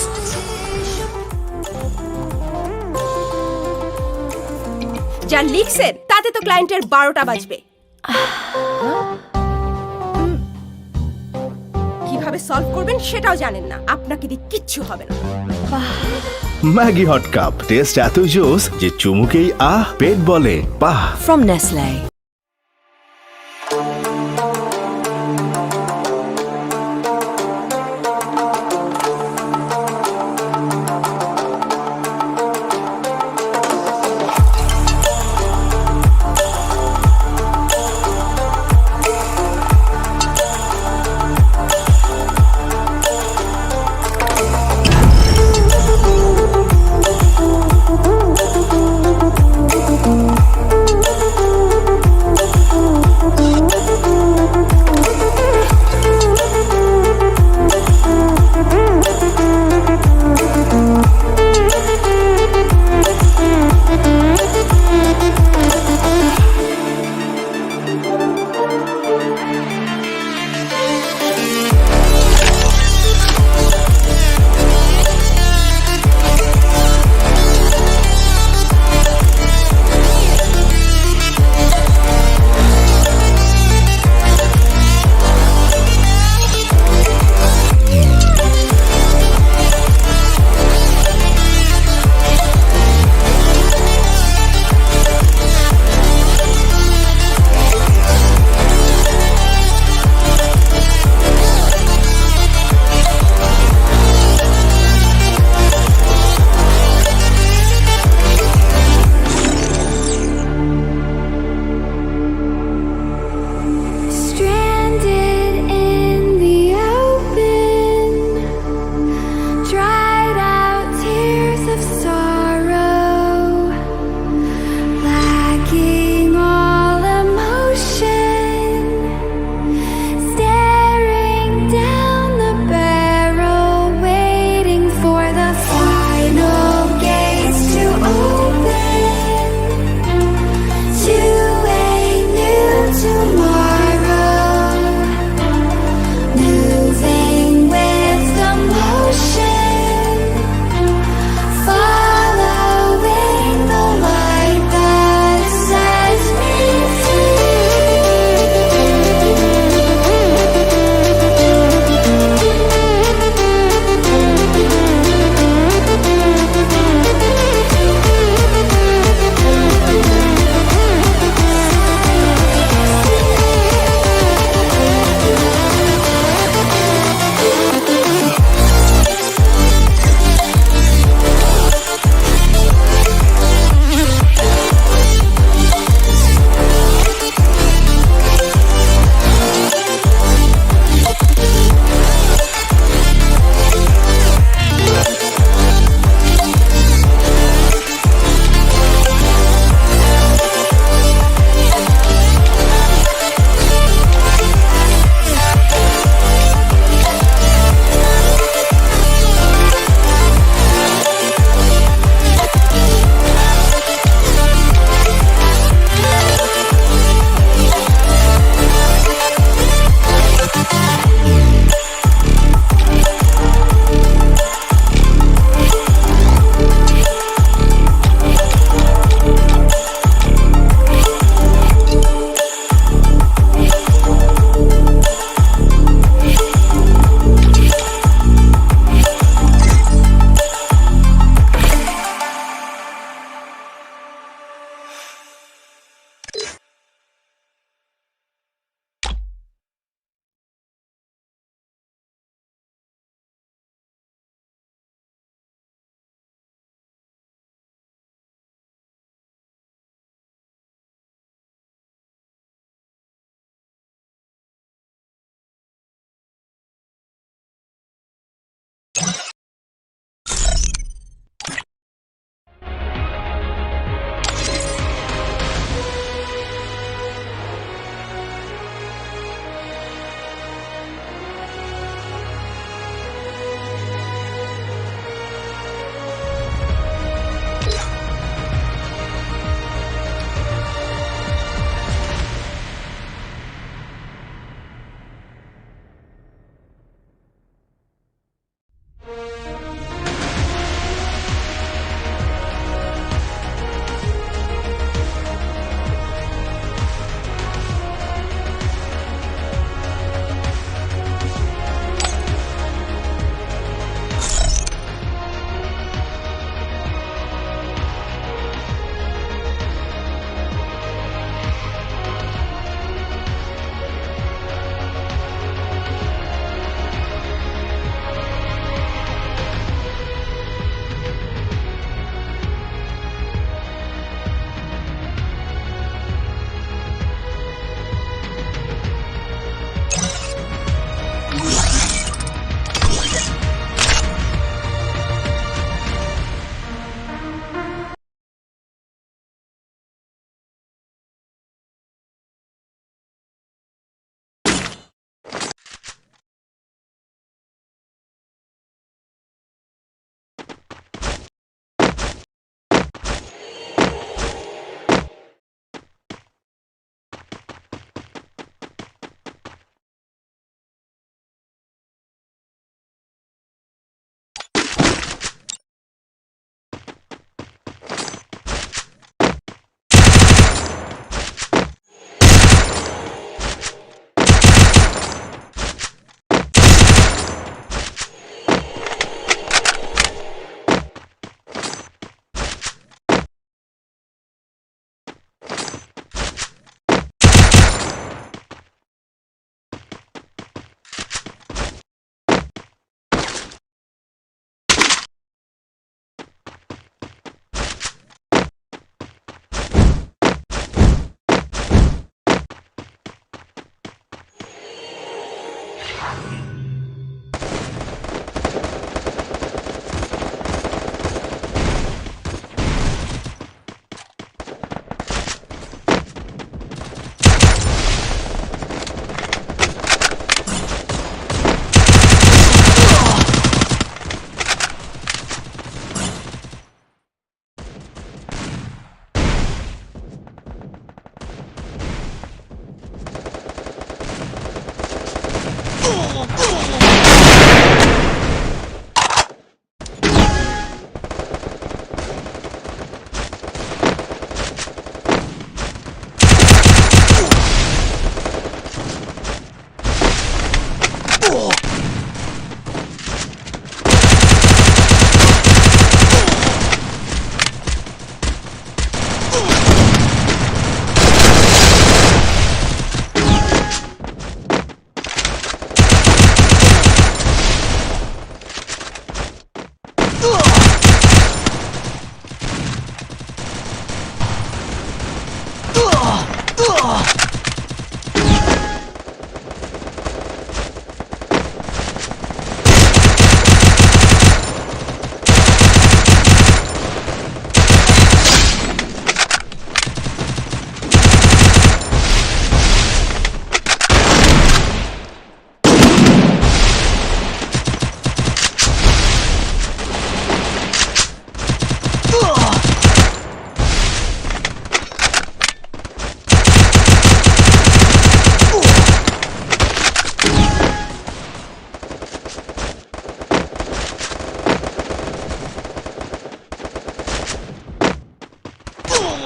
যা লিখছেন তাতে তো ক্লায়েন্টের 12টা বাজবে। কিভাবে সলভ করবেন সেটাও জানেন না, আপনাকে দিয়ে কিচ্ছু হবে না। ম্যাগি হট কাপ, টেস্ট এত জোস যে চুমুকেই পেট বলে বাহ। From Nestle.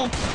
goal.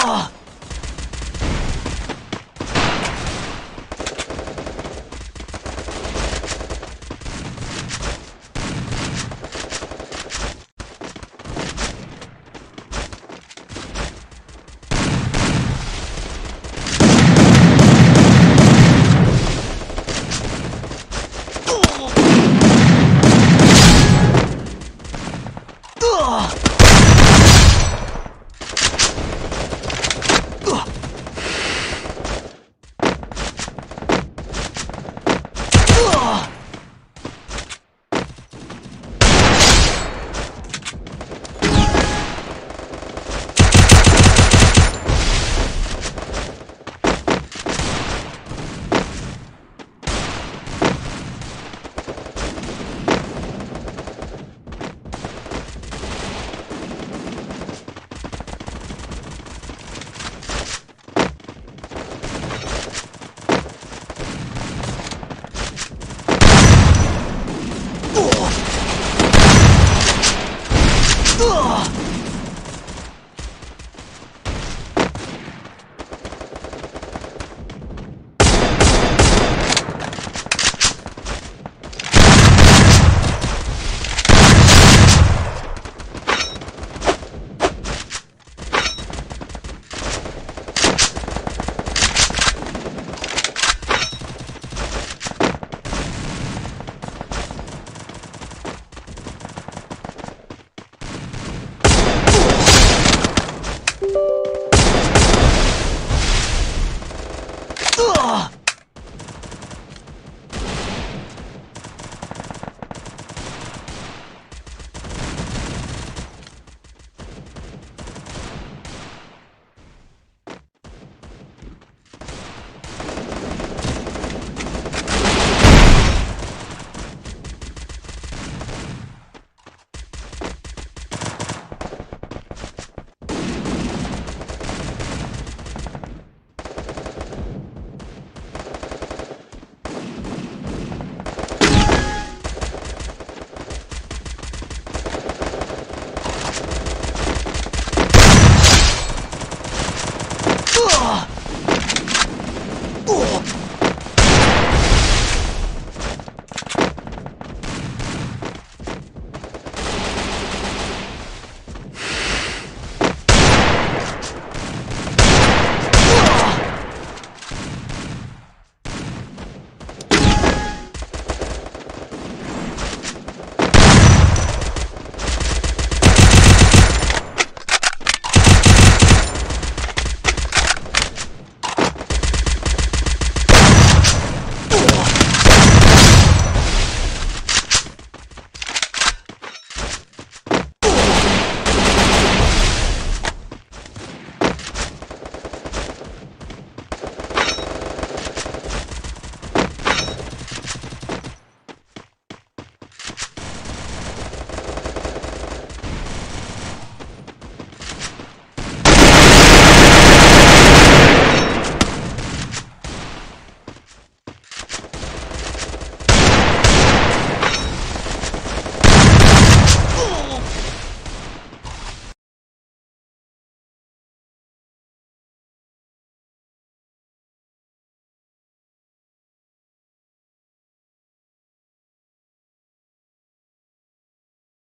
Oh!